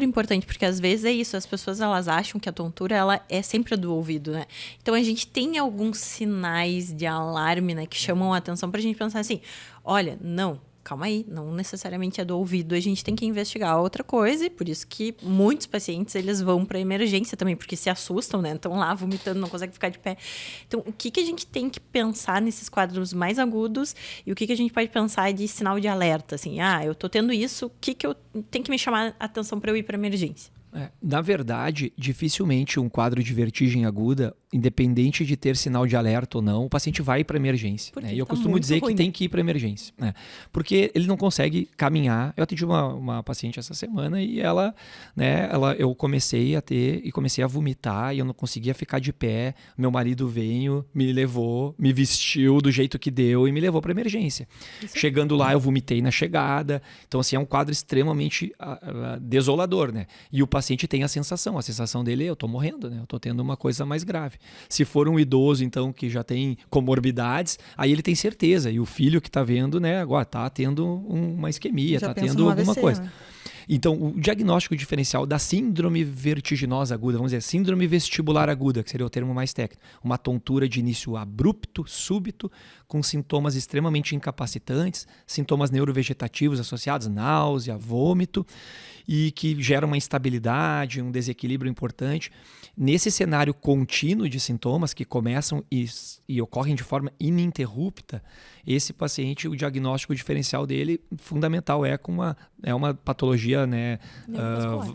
importante, porque às vezes é isso, as pessoas elas acham que a tontura ela é sempre do ouvido, né? Então a gente tem alguns sinais de alarme, né, que chamam a atenção pra gente pensar assim, olha, não, calma aí, não necessariamente é do ouvido, a gente tem que investigar outra coisa, e por isso que muitos pacientes eles vão para emergência também, porque se assustam, né? Estão lá vomitando, não conseguem ficar de pé. Então, o que a gente tem que pensar nesses quadros mais agudos e o que a gente pode pensar de sinal de alerta, assim, eu tô tendo isso, o que eu tenho que me chamar a atenção para eu ir para emergência? Na verdade, dificilmente um quadro de vertigem aguda, independente de ter sinal de alerta ou não, o paciente vai para emergência. Né? E eu costumo dizer que tem que ir para emergência. Né? Porque ele não consegue caminhar. Eu atendi uma paciente essa semana e eu comecei a vomitar e eu não conseguia ficar de pé. Meu marido veio, me levou, me vestiu do jeito que deu e me levou para emergência. Chegando lá, eu vomitei na chegada. Então, assim, é um quadro extremamente desolador, né? E o paciente tem a sensação dele, eu estou morrendo, né? Eu estou tendo uma coisa mais grave. Se for um idoso, então, que já tem comorbidades, aí ele tem certeza. E o filho que está vendo, né, agora está tendo uma isquemia, está tendo alguma coisa. Né? Então, o diagnóstico diferencial da síndrome vertiginosa aguda, vamos dizer, síndrome vestibular aguda, que seria o termo mais técnico, uma tontura de início abrupto, súbito, com sintomas extremamente incapacitantes, sintomas neurovegetativos associados, náusea, vômito, e que gera uma instabilidade, um desequilíbrio importante. Nesse cenário contínuo de sintomas que começam e ocorrem de forma ininterrupta, esse paciente, o diagnóstico diferencial dele, fundamental, é uma patologia, né,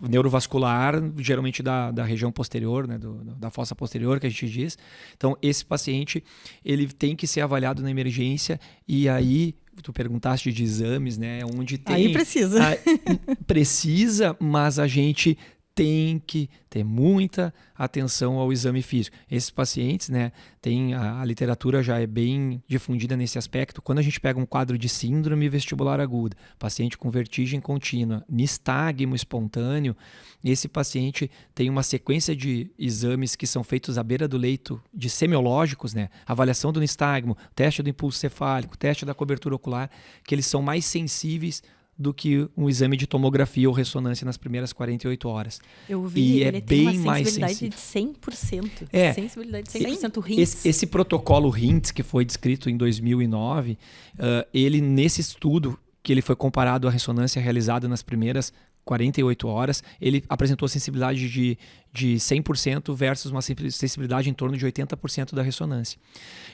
neurovascular, geralmente da região posterior, né, da fossa posterior, que a gente diz. Então, esse paciente ele tem que ser avaliado na emergência e aí... Tu perguntaste de exames, né? Onde tem... Aí precisa. Precisa, mas a gente tem que ter muita atenção ao exame físico. Esses pacientes, né, a literatura já é bem difundida nesse aspecto. Quando a gente pega um quadro de síndrome vestibular aguda, paciente com vertigem contínua, nistagmo espontâneo, esse paciente tem uma sequência de exames que são feitos à beira do leito, de semiológicos, né, avaliação do nistagmo, teste do impulso cefálico, teste da cobertura ocular, que eles são mais sensíveis do que um exame de tomografia ou ressonância nas primeiras 48 horas. Eu vi, e ele tem tem uma sensibilidade de 100%. Sensibilidade de 100%. RINTZ. Esse protocolo RINTZ, que foi descrito em 2009, ele, nesse estudo, que ele foi comparado à ressonância realizada nas primeiras 48 horas, ele apresentou sensibilidade de 100% versus uma sensibilidade em torno de 80% da ressonância.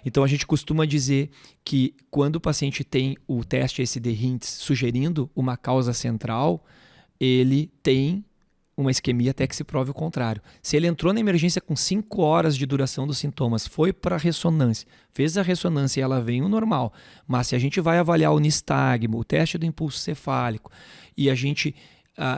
Então, a gente costuma dizer que quando o paciente tem o teste SD-RINTZ sugerindo uma causa central, ele tem uma isquemia até que se prove o contrário. Se ele entrou na emergência com 5 horas de duração dos sintomas, foi para a ressonância, fez a ressonância e ela veio normal, mas se a gente vai avaliar o nistagmo, o teste do impulso cefálico, e a gente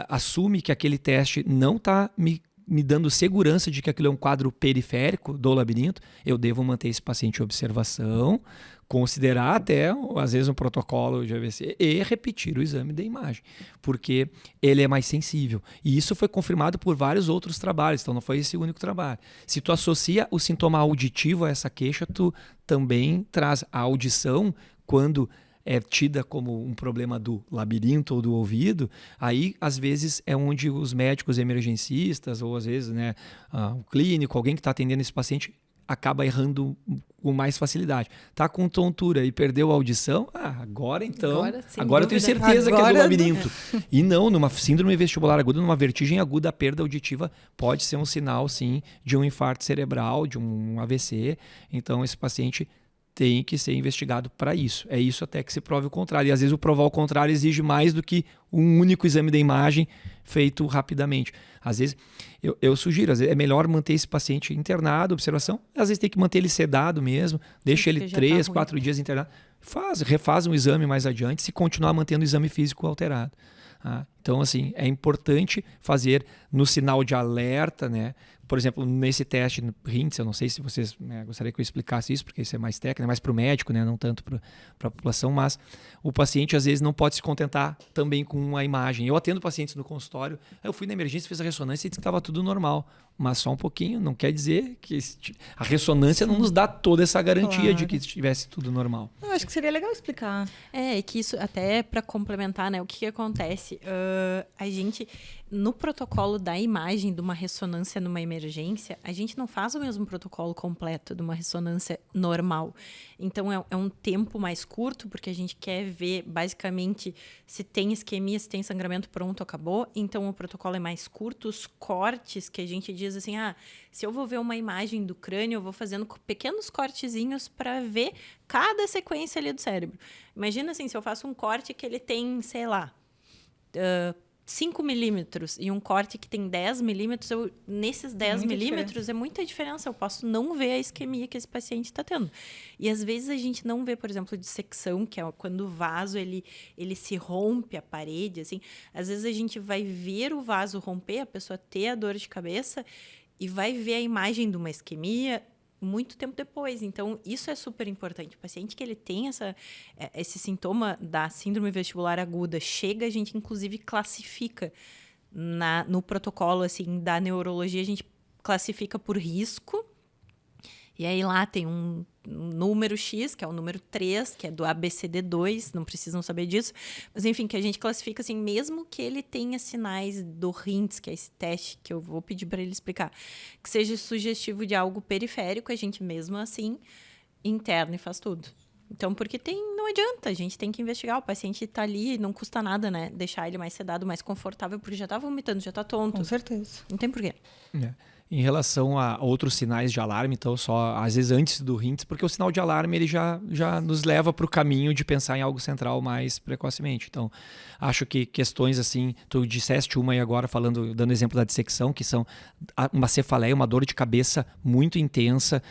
assume que aquele teste não está me me dando segurança de que aquilo é um quadro periférico do labirinto, eu devo manter esse paciente em observação, considerar até, às vezes, um protocolo de AVC e repetir o exame da imagem, porque ele é mais sensível. E isso foi confirmado por vários outros trabalhos, então não foi esse o único trabalho. Se tu associa o sintoma auditivo a essa queixa, tu também traz a audição, quando é tida como um problema do labirinto ou do ouvido, aí às vezes é onde os médicos emergencistas, ou às vezes o clínico, alguém que está atendendo esse paciente, acaba errando com mais facilidade. Tá com tontura e perdeu a audição? Agora então. Agora eu tenho certeza que é do labirinto. E não, numa síndrome vestibular aguda, numa vertigem aguda, a perda auditiva pode ser um sinal, sim, de um infarto cerebral, de um AVC. Então, esse paciente tem que ser investigado para isso. É isso até que se prove o contrário. E às vezes o provar o contrário exige mais do que um único exame da imagem feito rapidamente. Às vezes, eu sugiro, às vezes é melhor manter esse paciente internado, observação. Às vezes tem que manter ele sedado mesmo, deixa ele 3, 4 dias internado. Refaz um exame mais adiante, se continuar mantendo o exame físico alterado. Então, assim, é importante fazer no sinal de alerta, né? Por exemplo, nesse teste HINTS, eu não sei se vocês gostariam que eu explicasse isso, porque isso é mais técnico, é mais para o médico, né? Não tanto para a população, mas o paciente às vezes não pode se contentar também com a imagem. Eu atendo pacientes no consultório, eu fui na emergência, fiz a ressonância e disse que estava tudo normal, mas só um pouquinho, não quer dizer que a ressonância não nos dá toda essa garantia de que estivesse tudo normal. Eu acho que seria legal explicar. É que isso, até para complementar, né, o que acontece? A gente, no protocolo da imagem de uma ressonância numa emergência, a gente não faz o mesmo protocolo completo de uma ressonância normal. Então, é um tempo mais curto, porque a gente quer ver, basicamente, se tem isquemia, se tem sangramento, pronto, acabou. Então, o protocolo é mais curto. Os cortes que a gente diz assim, se eu vou ver uma imagem do crânio, eu vou fazendo pequenos cortezinhos para ver cada sequência ali do cérebro. Imagina assim, se eu faço um corte que ele tem, sei lá, 5 milímetros e um corte que tem 10 milímetros, nesses 10 milímetros é muita diferença. Eu posso não ver a isquemia que esse paciente está tendo. E às vezes a gente não vê, por exemplo, dissecção, que é quando o vaso ele se rompe a parede. Assim. Às vezes a gente vai ver o vaso romper, a pessoa ter a dor de cabeça e vai ver a imagem de uma isquemia muito tempo depois. Então, isso é super importante. O paciente que ele tem esse sintoma da síndrome vestibular aguda, a gente inclusive classifica no protocolo assim, da neurologia, a gente classifica por risco. E aí lá tem um número X, que é o número 3, que é do ABCD2, não precisam saber disso. Mas, enfim, que a gente classifica assim, mesmo que ele tenha sinais do HINTS, que é esse teste que eu vou pedir para ele explicar, que seja sugestivo de algo periférico, a gente mesmo assim interna e faz tudo. Então, porque não adianta, a gente tem que investigar. O paciente está ali, não custa nada, né? Deixar ele mais sedado, mais confortável, porque já está vomitando, já está tonto. Com certeza. Não tem porquê. Em relação a outros sinais de alarme, então só às vezes antes do HINTS, porque o sinal de alarme ele já nos leva para o caminho de pensar em algo central mais precocemente. Então, acho que questões assim, tu disseste uma aí agora, dando exemplo da dissecção, que são uma cefaleia, uma dor de cabeça muito intensa,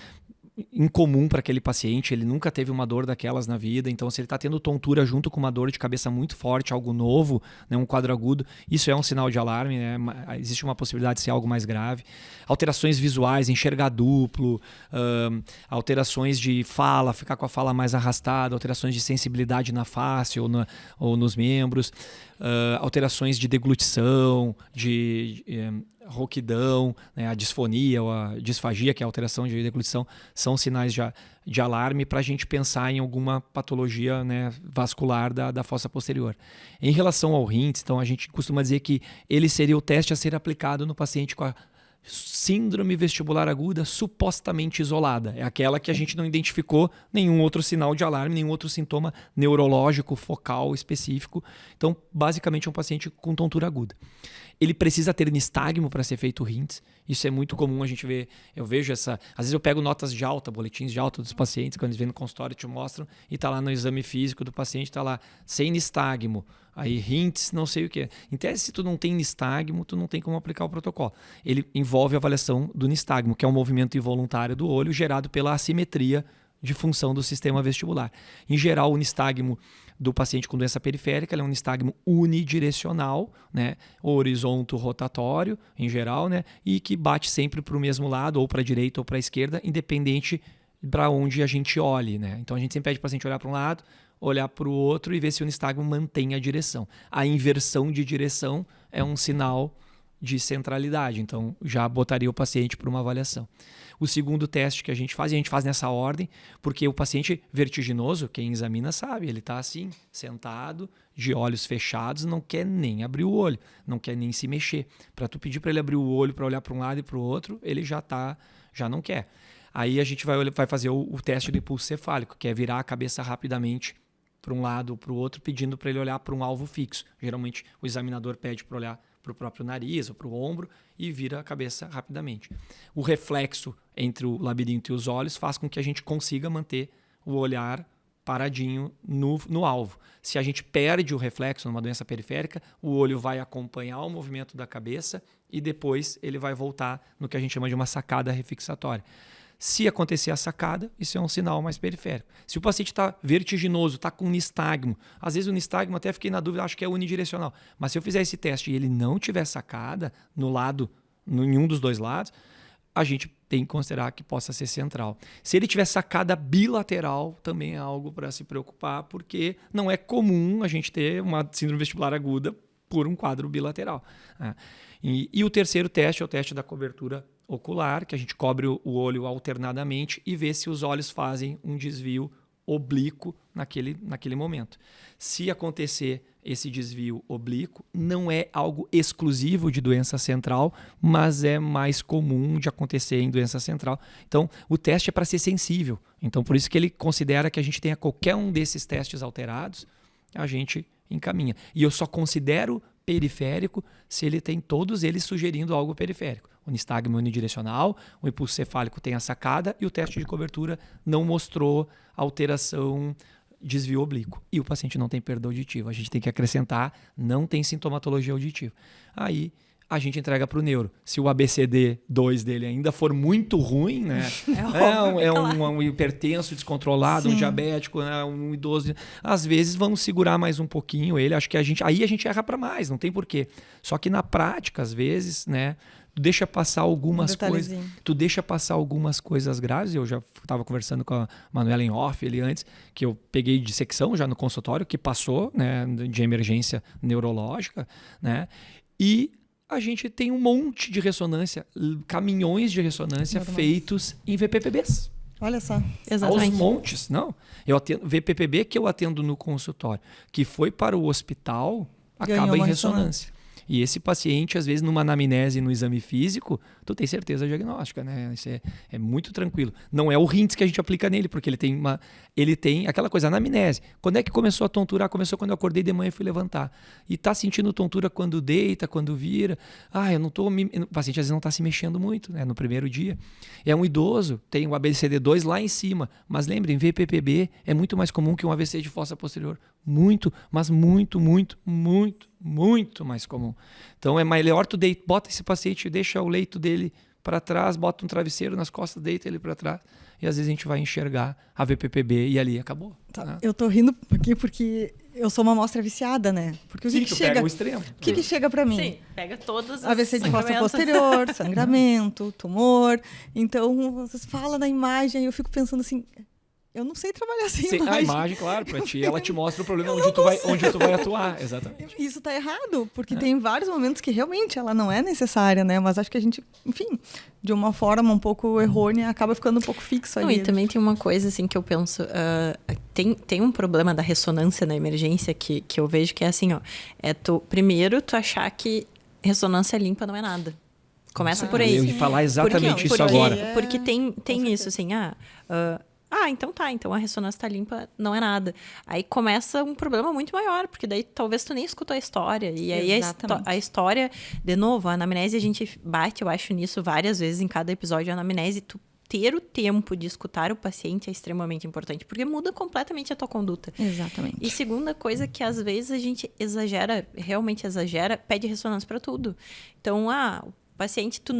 incomum para aquele paciente, ele nunca teve uma dor daquelas na vida, então se ele está tendo tontura junto com uma dor de cabeça muito forte, algo novo, né, um quadro agudo, isso é um sinal de alarme, né? Existe uma possibilidade de ser algo mais grave. Alterações visuais, enxergar duplo, alterações de fala, ficar com a fala mais arrastada, alterações de sensibilidade na face ou nos membros, alterações de deglutição, de rouquidão, né, a disfonia ou a disfagia, que é a alteração de deglutição, são sinais de alarme para a gente pensar em alguma patologia, né, vascular da fossa posterior. Em relação ao HINTS, então a gente costuma dizer que ele seria o teste a ser aplicado no paciente com a síndrome vestibular aguda supostamente isolada. É aquela que a gente não identificou nenhum outro sinal de alarme, nenhum outro sintoma neurológico, focal, específico. Então, basicamente, é um paciente com tontura aguda. Ele precisa ter nistagmo para ser feito o HINTS. Isso é muito comum a gente ver. Eu vejo às vezes eu pego notas de alta, boletins de alta dos pacientes, quando eles vêm no consultório te mostram, e está lá no exame físico do paciente, está lá, sem nistagmo. Aí HINTS, não sei o que. Em tese, se tu não tem nistagmo, tu não tem como aplicar o protocolo. Ele envolve a avaliação do nistagmo, que é um movimento involuntário do olho gerado pela assimetria de função do sistema vestibular. Em geral, o nistagmo do paciente com doença periférica, ele é um nistagmo unidirecional, né? Horizonto rotatório, em geral, né? E que bate sempre para o mesmo lado, ou para a direita ou para a esquerda, independente para onde a gente olhe, né? Então a gente sempre pede para o paciente olhar para um lado, olhar para o outro e ver se o nistagmo mantém a direção. A inversão de direção é um sinal de centralidade, então já botaria o paciente para uma avaliação. O segundo teste que a gente faz nessa ordem, porque o paciente vertiginoso, quem examina sabe, ele está assim, sentado, de olhos fechados, não quer nem abrir o olho, não quer nem se mexer. Para tu pedir para ele abrir o olho para olhar para um lado e para o outro, ele já não quer. Aí a gente vai fazer o teste do impulso cefálico, que é virar a cabeça rapidamente para um lado ou para o outro, pedindo para ele olhar para um alvo fixo. Geralmente o examinador pede para olhar para o próprio nariz ou para o ombro e vira a cabeça rapidamente. O reflexo entre o labirinto e os olhos faz com que a gente consiga manter o olhar paradinho no alvo. Se a gente perde o reflexo numa doença periférica, o olho vai acompanhar o movimento da cabeça e depois ele vai voltar no que a gente chama de uma sacada refixatória. Se acontecer a sacada, isso é um sinal mais periférico. Se o paciente está vertiginoso, está com nistagmo, às vezes o nistagmo até fiquei na dúvida, acho que é unidirecional. Mas se eu fizer esse teste e ele não tiver sacada em um dos dois lados, a gente tem que considerar que possa ser central. Se ele tiver sacada bilateral, também é algo para se preocupar, porque não é comum a gente ter uma síndrome vestibular aguda por um quadro bilateral. E o terceiro teste é o teste da cobertura ocular, que a gente cobre o olho alternadamente e vê se os olhos fazem um desvio oblíquo naquele momento. Se acontecer esse desvio oblíquo, não é algo exclusivo de doença central, mas é mais comum de acontecer em doença central. Então, o teste é para ser sensível. Então, por isso que ele considera que a gente tenha qualquer um desses testes alterados, a gente encaminha. E eu só considero periférico se ele tem todos eles sugerindo algo periférico. O nistagmo unidirecional, o impulso cefálico tem a sacada e o teste de cobertura não mostrou alteração, desvio oblíquo. E o paciente não tem perda auditiva. A gente tem que acrescentar, não tem sintomatologia auditiva. Aí a gente entrega para o neuro. Se o ABCD2 dele ainda for muito ruim, né? Um hipertenso descontrolado, sim, um diabético, né? Um idoso, às vezes vamos segurar mais um pouquinho ele. Acho que aí a gente erra para mais, não tem porquê. Só que na prática, às vezes, né? Tu deixa passar algumas coisas. Tu deixa passar algumas coisas graves. Eu já estava conversando com a Manuela em off ele antes, que eu peguei dissecção já no consultório, que passou, né, de emergência neurológica, né? E a gente tem um monte de ressonância, caminhões de ressonância feitos em VPPBs. Olha só. Exatamente. Aos montes, não. Eu atendo VPPB que eu atendo no consultório, que foi para o hospital, acaba em ressonância. E esse paciente, às vezes, numa anamnese, no exame físico, tu tem certeza diagnóstica, né? Isso é muito tranquilo. Não é o RINTS que a gente aplica nele, porque ele tem aquela coisa, anamnese. Quando é que começou a tontura? Começou quando eu acordei de manhã e fui levantar. E tá sentindo tontura quando deita, quando vira. O paciente às vezes não tá se mexendo muito, né? No primeiro dia. É um idoso, tem o ABCD2 lá em cima. Mas lembrem, VPPB é muito mais comum que um AVC de fossa posterior. Muito, mas muito, muito, muito, muito mais comum. Então é melhor tu bota esse paciente, deixa o leito dele para trás, bota um travesseiro nas costas, deita ele para trás e às vezes a gente vai enxergar a VPPB e ali acabou. Tá. Né? Eu tô rindo aqui porque eu sou uma amostra viciada, né? Porque o que chega? Pega o extremo. O que chega para mim? Sim, pega todas as AVC de fossa posterior, sangramento, tumor. Então, vocês falam na imagem, eu fico pensando assim, eu não sei trabalhar sem imagem. A imagem, claro, para ti, ela te mostra o problema onde tu vai atuar, exatamente. Isso tá errado, porque tem vários momentos que realmente ela não é necessária, né? Mas acho que a gente, enfim, de uma forma um pouco errônea, acaba ficando um pouco fixo ali. E também tem uma coisa, assim, que eu penso, tem um problema da ressonância na emergência que eu vejo que é assim, ó, primeiro tu achar que ressonância limpa não é nada. Começa por aí. Eu ia falar exatamente isso agora. Porque tem isso, assim, então tá, então a ressonância tá limpa, não é nada. Aí começa um problema muito maior, porque daí talvez tu nem escutou a história. E aí a história, de novo, a anamnese, a gente bate, eu acho, nisso várias vezes em cada episódio. A anamnese, tu ter o tempo de escutar o paciente é extremamente importante, porque muda completamente a tua conduta. Exatamente. E segunda coisa que às vezes a gente realmente exagera, pede ressonância para tudo. Então, o paciente tu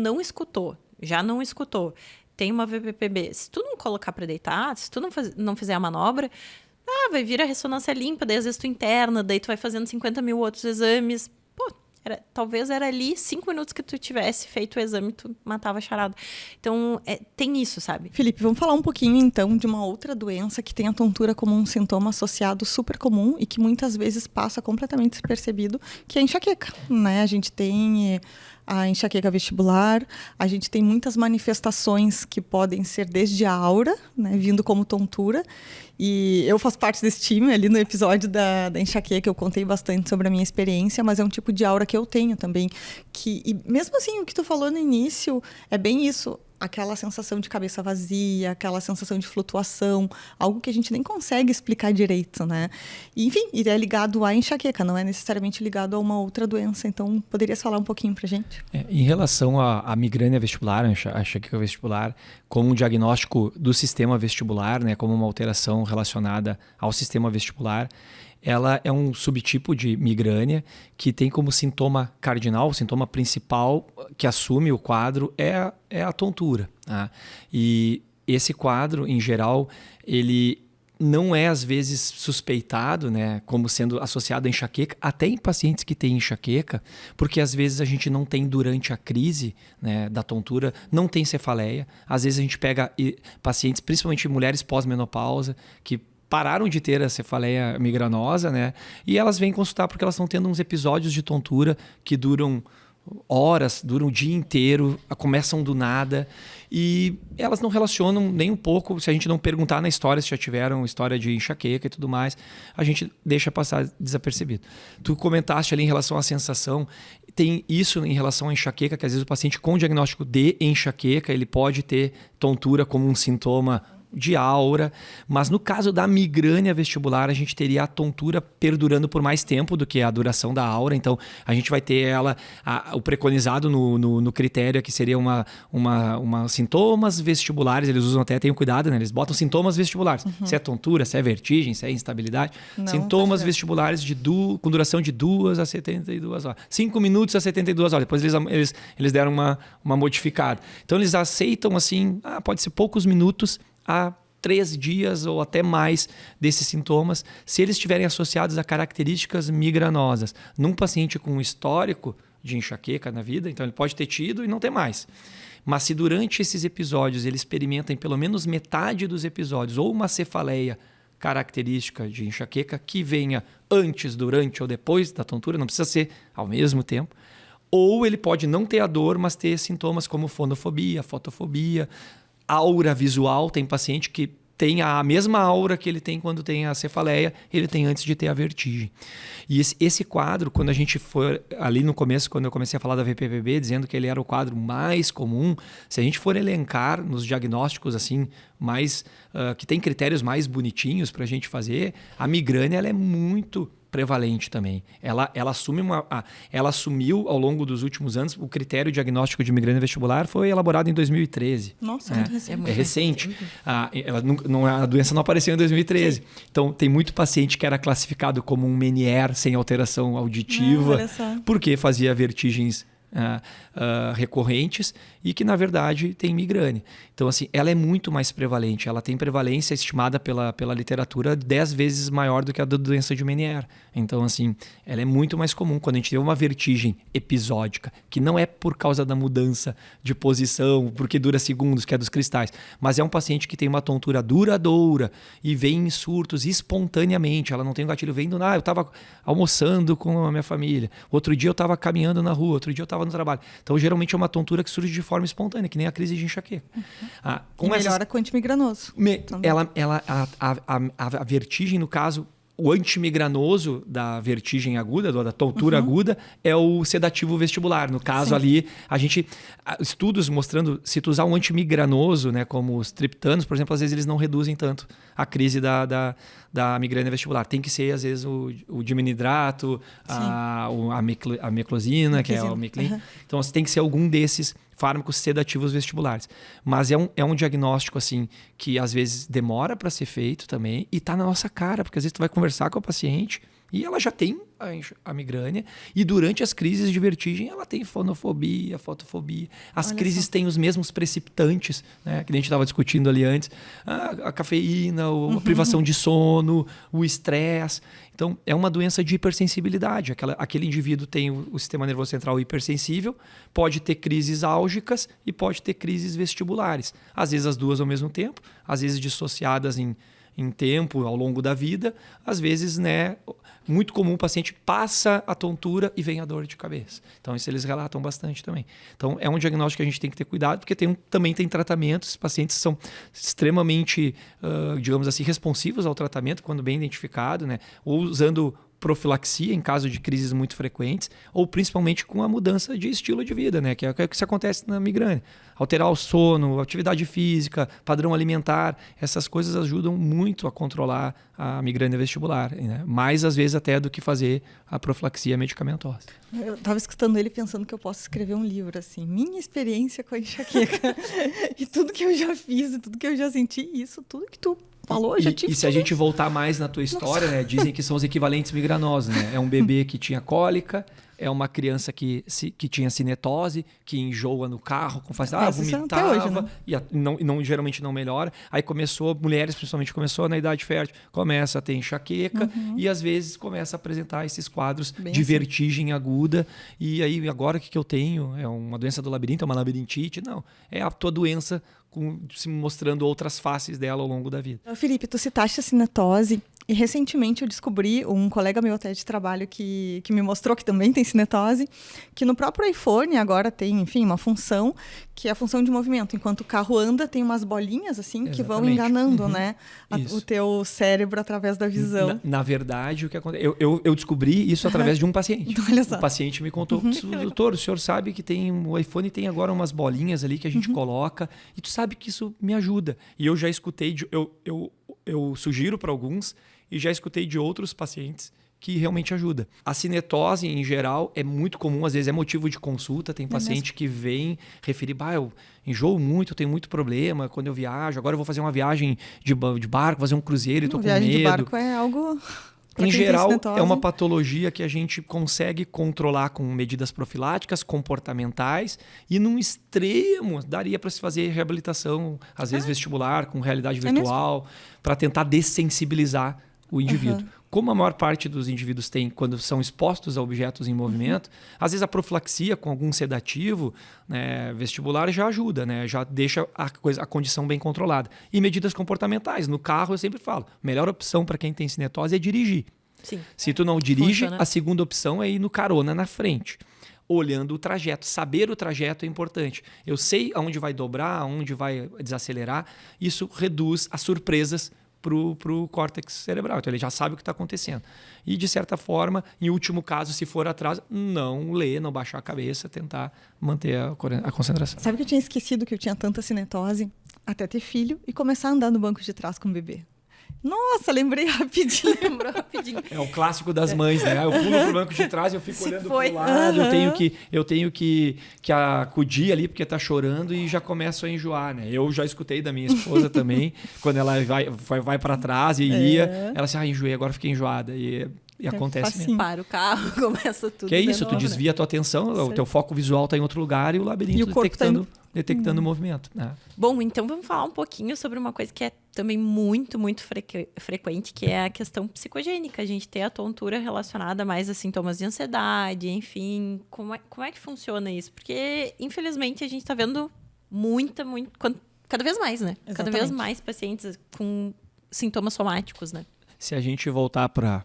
já não escutou. Tem uma VPPB. Se tu não colocar para deitar, se tu não fizer a manobra, vai vir a ressonância limpa, daí às vezes tu interna, daí tu vai fazendo 50 mil outros exames. Pô, talvez era ali 5 minutos que tu tivesse feito o exame, tu matava a charada. Então, tem isso, sabe? Felipe, vamos falar um pouquinho, então, de uma outra doença que tem a tontura como um sintoma associado super comum e que muitas vezes passa completamente despercebido, que é a enxaqueca, né? A gente tem a enxaqueca vestibular, a gente tem muitas manifestações que podem ser desde a aura, né, vindo como tontura. E eu faço parte desse time. Ali no episódio da enxaqueca eu contei bastante sobre a minha experiência, mas é um tipo de aura que eu tenho também. E mesmo assim, o que tu falou no início é bem isso. Aquela sensação de cabeça vazia, aquela sensação de flutuação, algo que a gente nem consegue explicar direito, né? E, enfim, e é ligado à enxaqueca, não é necessariamente ligado a uma outra doença. Então, poderias falar um pouquinho pra gente? Em relação à migrânia vestibular, a enxaqueca vestibular, como um diagnóstico do sistema vestibular, né, como uma alteração relacionada ao sistema vestibular, ela é um subtipo de migrânia que tem como sintoma cardinal, o sintoma principal que assume o quadro é a tontura. Tá? E esse quadro, em geral, ele não é às vezes suspeitado, né, como sendo associado à enxaqueca, até em pacientes que têm enxaqueca, porque às vezes a gente não tem durante a crise, né, da tontura, não tem cefaleia. Às vezes a gente pega pacientes, principalmente mulheres pós-menopausa, que pararam de ter a cefaleia migranosa, né? E elas vêm consultar porque elas estão tendo uns episódios de tontura que duram horas, duram o dia inteiro, começam do nada e elas não relacionam nem um pouco. Se a gente não perguntar na história se já tiveram história de enxaqueca e tudo mais, a gente deixa passar desapercebido. Tu comentaste ali em relação à sensação, tem isso em relação à enxaqueca, que às vezes o paciente com diagnóstico de enxaqueca, ele pode ter tontura como um sintoma de aura, mas no caso da migrânia vestibular a gente teria a tontura perdurando por mais tempo do que a duração da aura, então a gente vai ter o preconizado no critério que seria uma sintomas vestibulares, eles usam até, tenham cuidado, né? Eles botam sintomas vestibulares, se é tontura, se é vertigem, se é instabilidade, sintomas vestibulares com duração de 2 a 72 horas, 5 minutos a 72 horas, depois eles deram uma modificada, então eles aceitam assim, pode ser poucos minutos a 3 dias ou até mais desses sintomas, se eles estiverem associados a características migranosas. Num paciente com um histórico de enxaqueca na vida, então ele pode ter tido e não ter mais. Mas se durante esses episódios ele experimenta em pelo menos metade dos episódios ou uma cefaleia característica de enxaqueca que venha antes, durante ou depois da tontura, não precisa ser ao mesmo tempo, ou ele pode não ter a dor, mas ter sintomas como fonofobia, fotofobia, aura visual. Tem paciente que tem a mesma aura que ele tem quando tem a cefaleia, ele tem antes de ter a vertigem. E esse quadro, quando a gente for ali no começo, quando eu comecei a falar da VPPB, dizendo que ele era o quadro mais comum, se a gente for elencar nos diagnósticos assim, mais que tem critérios mais bonitinhos para a gente fazer, a migrânia ela é muito prevalente também. Ela assumiu ao longo dos últimos anos, o critério diagnóstico de migrânia vestibular foi elaborado em 2013. Nossa, muito recente. É recente. A doença não apareceu em 2013. Sim. Então, tem muito paciente que era classificado como um Meniere sem alteração auditiva, porque fazia vertigens recorrentes e que, na verdade, tem migrânia. Então, assim, ela é muito mais prevalente. Ela tem prevalência estimada pela literatura 10 vezes maior do que a da doença de Meniere. Então, assim, ela é muito mais comum. Quando a gente tem uma vertigem episódica, que não é por causa da mudança de posição, porque dura segundos, que é dos cristais, mas é um paciente que tem uma tontura duradoura e vem em surtos espontaneamente. Ela não tem um gatilho, vem do nada. Eu estava almoçando com a minha família. Outro dia eu estava caminhando na rua. Outro dia eu estava no trabalho. Então, geralmente é uma tontura que surge de forma espontânea, que nem a crise de enxaqueca. Melhora com o antimigranoso. A vertigem, no caso, o antimigranoso da vertigem aguda, da tontura aguda, é o sedativo vestibular. No caso ali, a gente... Estudos mostrando, se tu usar um antimigranoso, né, como os triptanos, por exemplo, às vezes eles não reduzem tanto a crise da migrânia vestibular. Tem que ser, às vezes, o dimenidrato, a meclozina, que é o Meclin. Então, tem que ser algum desses fármacos sedativos vestibulares. Mas é um diagnóstico assim que às vezes demora para ser feito também e está na nossa cara, porque às vezes tu vai conversar com o paciente E ela já tem a migrânia, e durante as crises de vertigem ela tem fonofobia, fotofobia. As crises têm os mesmos precipitantes, né, que a gente estava discutindo ali antes, a cafeína, a privação de sono, o estresse. Então, é uma doença de hipersensibilidade. Aquele indivíduo tem o sistema nervoso central hipersensível, pode ter crises álgicas e pode ter crises vestibulares. Às vezes as duas ao mesmo tempo, às vezes dissociadas em tempo ao longo da vida, às vezes, né, muito comum o paciente passa a tontura e vem a dor de cabeça. Então, isso eles relatam bastante também. Então, é um diagnóstico que a gente tem que ter cuidado, porque também tem tratamentos, os pacientes são extremamente, digamos assim, responsivos ao tratamento, quando bem identificado, né, ou usando profilaxia em caso de crises muito frequentes, ou principalmente com a mudança de estilo de vida, né? Que é o que acontece na migrânia. Alterar o sono, atividade física, padrão alimentar, essas coisas ajudam muito a controlar a migrânia vestibular, né? Mais às vezes até do que fazer a profilaxia medicamentosa. Eu estava escutando ele pensando que eu posso escrever um livro assim, minha experiência com a enxaqueca e tudo que eu já fiz, e tudo que eu já senti, isso tudo que tu falou, já tive. E se a gente voltar mais na tua história, né, dizem que são os equivalentes migranosos, né? É um bebê que tinha cólica, é uma criança que tinha cinetose, que enjoa no carro com facilidade, vomitava, hoje, né? e geralmente não melhora. Aí mulheres principalmente, começou na idade fértil, começa a ter enxaqueca e às vezes começa a apresentar esses quadros de vertigem aguda. E aí agora o que eu tenho? É uma doença do labirinto, é uma labirintite? Não, é a tua doença se mostrando outras faces dela ao longo da vida. Felipe, tu citaste a cinetose e recentemente eu descobri, um colega meu até de trabalho que me mostrou que também tem cinetose, que no próprio iPhone agora tem, enfim, uma função que é a função de movimento. Enquanto o carro anda, tem umas bolinhas assim que vão enganando, né, o teu cérebro através da visão. Na verdade, o que acontece? Eu descobri isso através de um paciente. Olha só. O paciente me contou, doutor, o senhor sabe que o iPhone tem agora umas bolinhas ali que a gente coloca e tu sabe que isso me ajuda. E eu já escutei, eu sugiro para alguns e já escutei de outros pacientes que realmente ajuda. A cinetose, em geral, é muito comum, às vezes é motivo de consulta. Tem paciente que vem referir, eu enjoo muito, eu tenho muito problema quando eu viajo, agora eu vou fazer uma viagem de barco, fazer um cruzeiro e estou com medo. Viagem de barco é algo... Em geral, é uma patologia que a gente consegue controlar com medidas profiláticas, comportamentais, e num extremo daria para se fazer reabilitação, às vezes vestibular, com realidade virtual, para tentar dessensibilizar o indivíduo. Como a maior parte dos indivíduos tem quando são expostos a objetos em movimento, às vezes a profilaxia com algum sedativo, né, vestibular já ajuda, né, já deixa a condição bem controlada. E medidas comportamentais. No carro eu sempre falo, a melhor opção para quem tem cinetose é dirigir. Sim. Se tu não dirige, a segunda opção é ir no carona na frente, olhando o trajeto. Saber o trajeto é importante. Eu sei aonde vai dobrar, aonde vai desacelerar. Isso reduz as surpresas para o córtex cerebral. Então, ele já sabe o que está acontecendo. E, de certa forma, em último caso, se for atrás, não ler, não baixar a cabeça, tentar manter a concentração. Sabe que eu tinha esquecido que eu tinha tanta cinetose até ter filho e começar a andar no banco de trás com o bebê? Nossa, lembrei rapidinho. Lembrou rapidinho. É o clássico das mães, né? Eu pulo pro banco de trás, eu fico olhando pro lado, eu tenho que acudir ali porque tá chorando e já começo a enjoar, né? Eu já escutei da minha esposa também, quando ela vai para trás e ia, ela assim, enjoei, agora fiquei enjoada. E acontece mesmo. Para o carro, começa tudo. Que é isso, tu desvia a tua atenção, o teu foco visual está em outro lugar e o labirinto detectando o movimento. Né? Bom, então vamos falar um pouquinho sobre uma coisa que é também muito, muito frequente, que é a questão psicogênica. A gente tem a tontura relacionada mais a sintomas de ansiedade, enfim. Como é que funciona isso? Porque, infelizmente, a gente está vendo cada vez mais, né? Exatamente. Cada vez mais pacientes com sintomas somáticos, né? Se a gente voltar para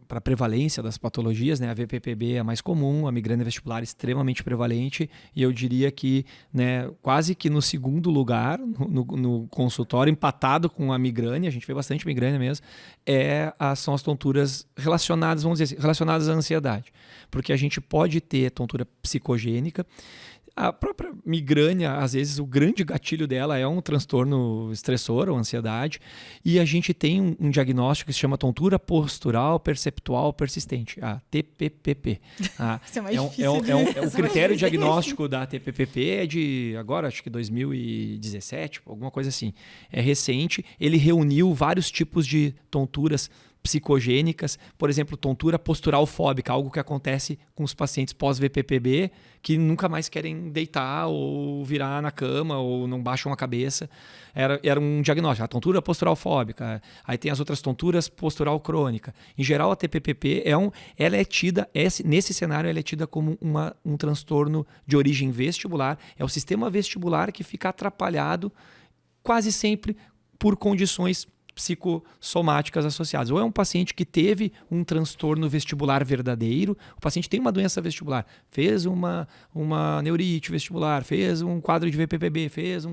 a prevalência das patologias, né? A VPPB é a mais comum, a migrânia vestibular é extremamente prevalente e eu diria que, né, quase que no segundo lugar no consultório, empatado com a migrânia, a gente vê bastante migrânia mesmo, são as tonturas relacionadas, vamos dizer assim, relacionadas à ansiedade, porque a gente pode ter tontura psicogênica. A própria migrânia, às vezes, o grande gatilho dela é um transtorno estressor ou ansiedade. E a gente tem um diagnóstico que se chama tontura postural perceptual persistente, a TPPP. Isso é mais difícil. O critério diagnóstico da TPPP é de, agora, acho que 2017, alguma coisa assim. É recente. Ele reuniu vários tipos de tonturas psicogênicas, por exemplo, tontura postural fóbica, algo que acontece com os pacientes pós-VPPB que nunca mais querem deitar ou virar na cama ou não baixam a cabeça. Era um diagnóstico, a tontura postural fóbica. Aí tem as outras tonturas postural crônica. Em geral, a TPPP ela é tida, nesse cenário, ela é tida como um transtorno de origem vestibular. É o sistema vestibular que fica atrapalhado quase sempre por condições psicossomáticas associadas. Ou é um paciente que teve um transtorno vestibular verdadeiro, o paciente tem uma doença vestibular, fez uma neurite vestibular, fez um quadro de VPPB,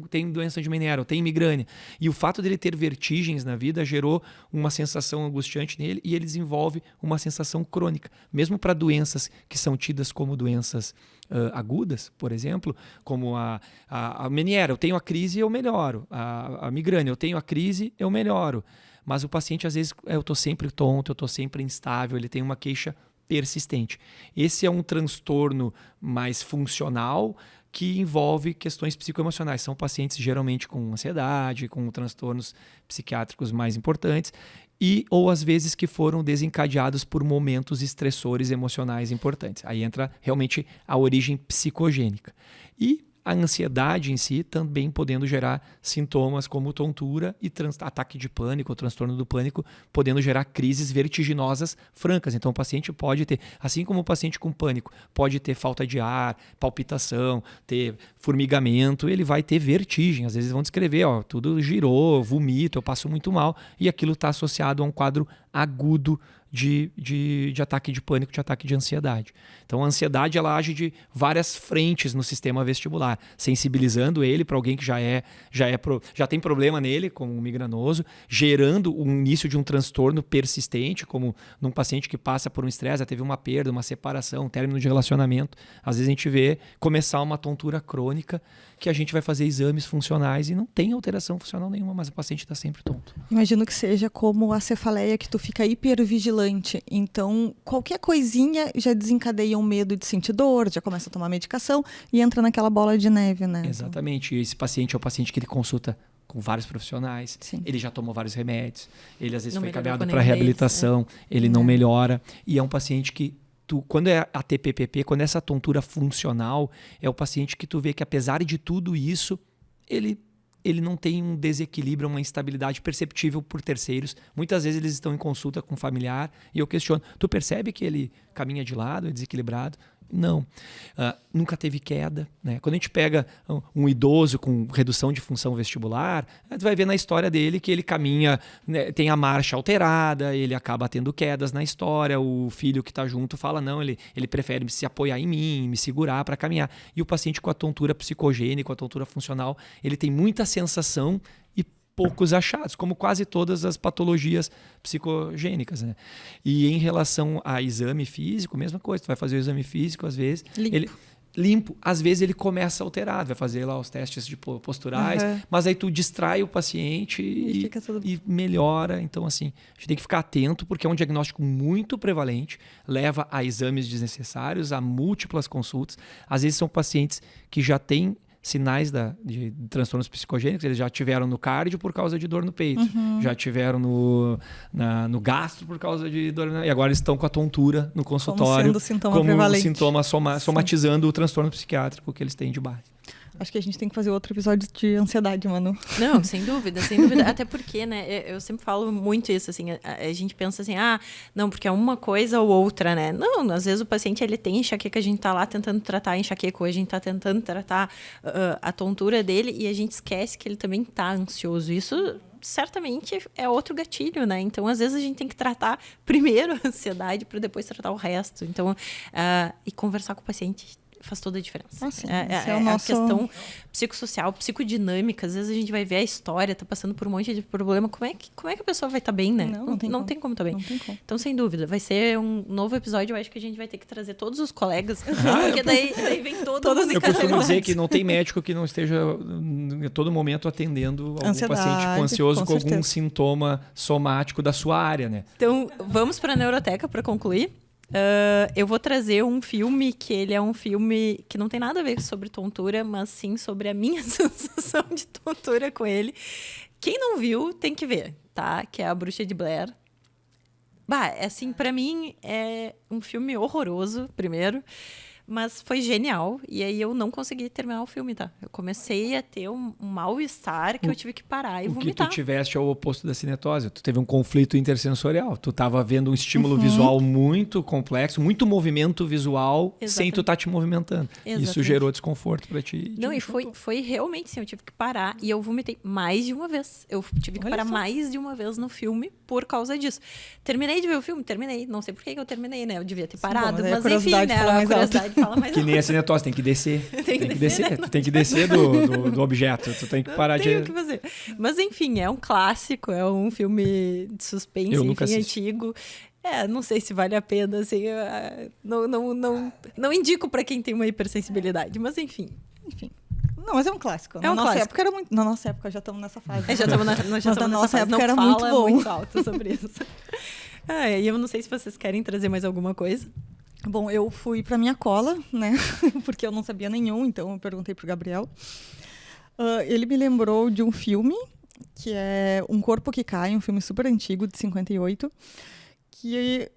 tem doença de Meniere, tem migrânia. E o fato dele ter vertigens na vida gerou uma sensação angustiante nele e ele desenvolve uma sensação crônica. Mesmo para doenças que são tidas como doenças agudas, por exemplo, como a Meniere, eu tenho a crise, eu melhoro. A migrânia, eu tenho a crise, eu melhoro. Mas o paciente, às vezes, eu estou sempre tonto, eu estou sempre instável, ele tem uma queixa persistente. Esse é um transtorno mais funcional que envolve questões psicoemocionais. São pacientes geralmente com ansiedade, com transtornos psiquiátricos mais importantes ou às vezes que foram desencadeados por momentos estressores emocionais importantes. Aí entra realmente a origem psicogênica. E a ansiedade em si também podendo gerar sintomas como tontura e ataque de pânico, ou transtorno do pânico, podendo gerar crises vertiginosas francas. Então o paciente pode ter, assim como o paciente com pânico, pode ter falta de ar, palpitação, ter formigamento, ele vai ter vertigem. Às vezes vão descrever, tudo girou, vomito, eu passo muito mal, e aquilo está associado a um quadro agudo de ataque de pânico, de ataque de ansiedade. Então a ansiedade ela age de várias frentes no sistema vestibular, sensibilizando ele para alguém que já tem problema nele, como um migranoso, gerando o início de um transtorno persistente, como num paciente que passa por um estresse, já teve uma perda, uma separação, um término de relacionamento. Às vezes a gente vê começar uma tontura crônica que a gente vai fazer exames funcionais e não tem alteração funcional nenhuma, mas o paciente está sempre tonto. Imagino que seja como a cefaleia, que tu fica hipervigilante. Então, qualquer coisinha já desencadeia um medo de sentir dor, já começa a tomar medicação e entra naquela bola de neve, né? Exatamente. E esse paciente é o paciente que ele consulta com vários profissionais, Sim. Ele já tomou vários remédios, ele às vezes foi encaminhado para reabilitação, ele não melhora. E é um paciente que quando é a TPPP, quando é essa tontura funcional, é o paciente que tu vê que apesar de tudo isso, ele não tem um desequilíbrio, uma instabilidade perceptível por terceiros. Muitas vezes eles estão em consulta com um familiar e eu questiono, tu percebe que ele caminha de lado, é desequilibrado? Não. Nunca teve queda, né? Quando a gente pega um idoso com redução de função vestibular, tu vai ver na história dele que ele caminha, né, tem a marcha alterada, ele acaba tendo quedas na história, o filho que está junto fala, não, ele prefere se apoiar em mim, me segurar para caminhar. E o paciente com a tontura psicogênica, com a tontura funcional, ele tem muita sensação e poucos achados, como quase todas as patologias psicogênicas, né? E em relação a exame físico, mesma coisa. Tu vai fazer o exame físico, às vezes... Limpo. Às vezes ele começa alterado, vai fazer lá os testes de posturais, mas aí tu distrai o paciente e melhora. Então, assim, a gente tem que ficar atento, porque é um diagnóstico muito prevalente, leva a exames desnecessários, a múltiplas consultas. Às vezes são pacientes que já têm sinais de transtornos psicogênicos, eles já tiveram no cardio por causa de dor no peito, já tiveram no gastro por causa de dor, e agora eles estão com a tontura no consultório como sintoma somatizando o transtorno psiquiátrico que eles têm de base. Acho que a gente tem que fazer outro episódio de ansiedade, Manu. Não, sem dúvida, sem dúvida. Até porque, né, eu sempre falo muito isso, assim, a gente pensa assim, não, porque é uma coisa ou outra, né? Não, às vezes o paciente, ele tem enxaqueca, a gente tá lá tentando tratar a enxaqueca, ou a gente tá tentando tratar a tontura dele, e a gente esquece que ele também tá ansioso. Isso certamente é outro gatilho, né? Então, às vezes a gente tem que tratar primeiro a ansiedade para depois tratar o resto. Então, e conversar com o paciente faz toda a diferença. A questão psicossocial, psicodinâmica. Às vezes a gente vai ver a história, tá passando por um monte de problema. Como é que a pessoa vai estar bem, né? Não tem como estar bem. Então, sem dúvida, vai ser um novo episódio. Eu acho que a gente vai ter que trazer todos os colegas, porque daí vem todas as Eu costumo dizer que não tem médico que não esteja a todo momento atendendo algum paciente ansioso com algum sintoma somático da sua área, né? Então, vamos para a neuroteca para concluir. Eu vou trazer um filme que ele é um filme que não tem nada a ver sobre tontura, mas sim sobre a minha sensação de tontura com ele. Quem não viu, tem que ver, tá? Que é A Bruxa de Blair. Assim, pra mim é um filme horroroso, primeiro. Mas foi genial. E aí eu não consegui terminar o filme, tá? Eu comecei a ter um mal-estar que eu tive que parar e vomitar. O que tu tiveste é o oposto da cinetose. Tu teve um conflito intersensorial. Tu tava vendo um estímulo visual muito complexo, muito movimento visual, sem tu estar te movimentando. Exatamente. Isso gerou desconforto pra ti. Não, e foi realmente assim, eu tive que parar. E eu vomitei mais de uma vez. Eu tive que parar mais de uma vez no filme por causa disso. Terminei de ver o filme? Terminei. Não sei por que eu terminei, né? Eu devia ter parado. Bom, mas enfim, né? A curiosidade fala mais que nem a cinetose, tem que descer. Tem que descer. Né? Tu tem que descer do objeto. Tu tem que parar de... O que fazer. Mas enfim, é um clássico, é um filme de suspense, enfim, antigo. Não sei se vale a pena, assim, não indico para quem tem uma hipersensibilidade, mas enfim. Não, mas é um clássico. Na nossa época já estamos nessa fase. Já estamos na nossa época não era muito bom. Muito alto sobre isso. E eu não sei se vocês querem trazer mais alguma coisa. Bom, eu fui para minha cola, né? Porque eu não sabia nenhum, então eu perguntei pro Gabriel. Ele me lembrou de um filme que é Um Corpo que Cai, um filme super antigo, de 58, que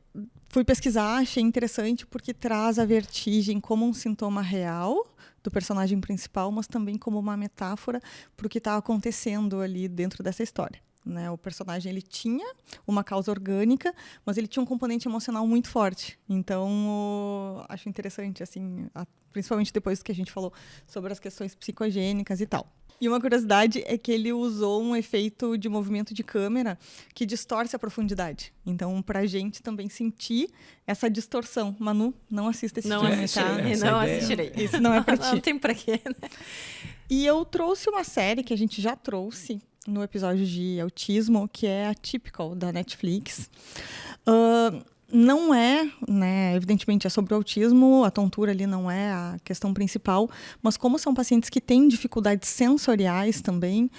fui pesquisar, achei interessante porque traz a vertigem como um sintoma real do personagem principal, mas também como uma metáfora para o que está acontecendo ali dentro dessa história. Né? O personagem ele tinha uma causa orgânica, mas ele tinha um componente emocional muito forte. Então, acho interessante, assim, principalmente depois que a gente falou sobre as questões psicogênicas e tal. E uma curiosidade é que ele usou um efeito de movimento de câmera que distorce a profundidade. Então, pra gente também sentir essa distorção. Manu, não assista esse filme, tá? Não assistirei. Isso não é pra ti. Não tem pra quê, né? E eu trouxe uma série que a gente já trouxe no episódio de autismo, que é a Atypical, da Netflix. Não é, né, evidentemente é sobre o autismo, a tontura ali não é a questão principal, mas como são pacientes que têm dificuldades sensoriais também,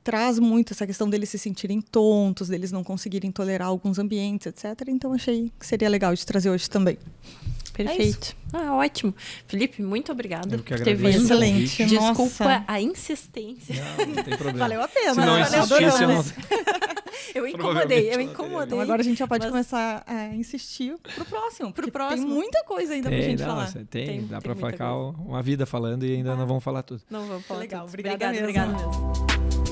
traz muito essa questão deles se sentirem tontos, deles não conseguirem tolerar alguns ambientes, etc. Então achei que seria legal de trazer hoje também. Perfeito. Ótimo. Felipe, muito obrigada por ter vindo. Excelente. Desculpa Nossa. a insistência. Não tem problema. Valeu a pena. Se não insistisse, eu incomodei. Então agora a gente já pode começar a insistir pro próximo. Tem muita coisa ainda pra gente falar. Dá pra ficar uma vida falando e ainda não vamos falar tudo. Não vamos falar legal. tudo. Obrigada mesmo.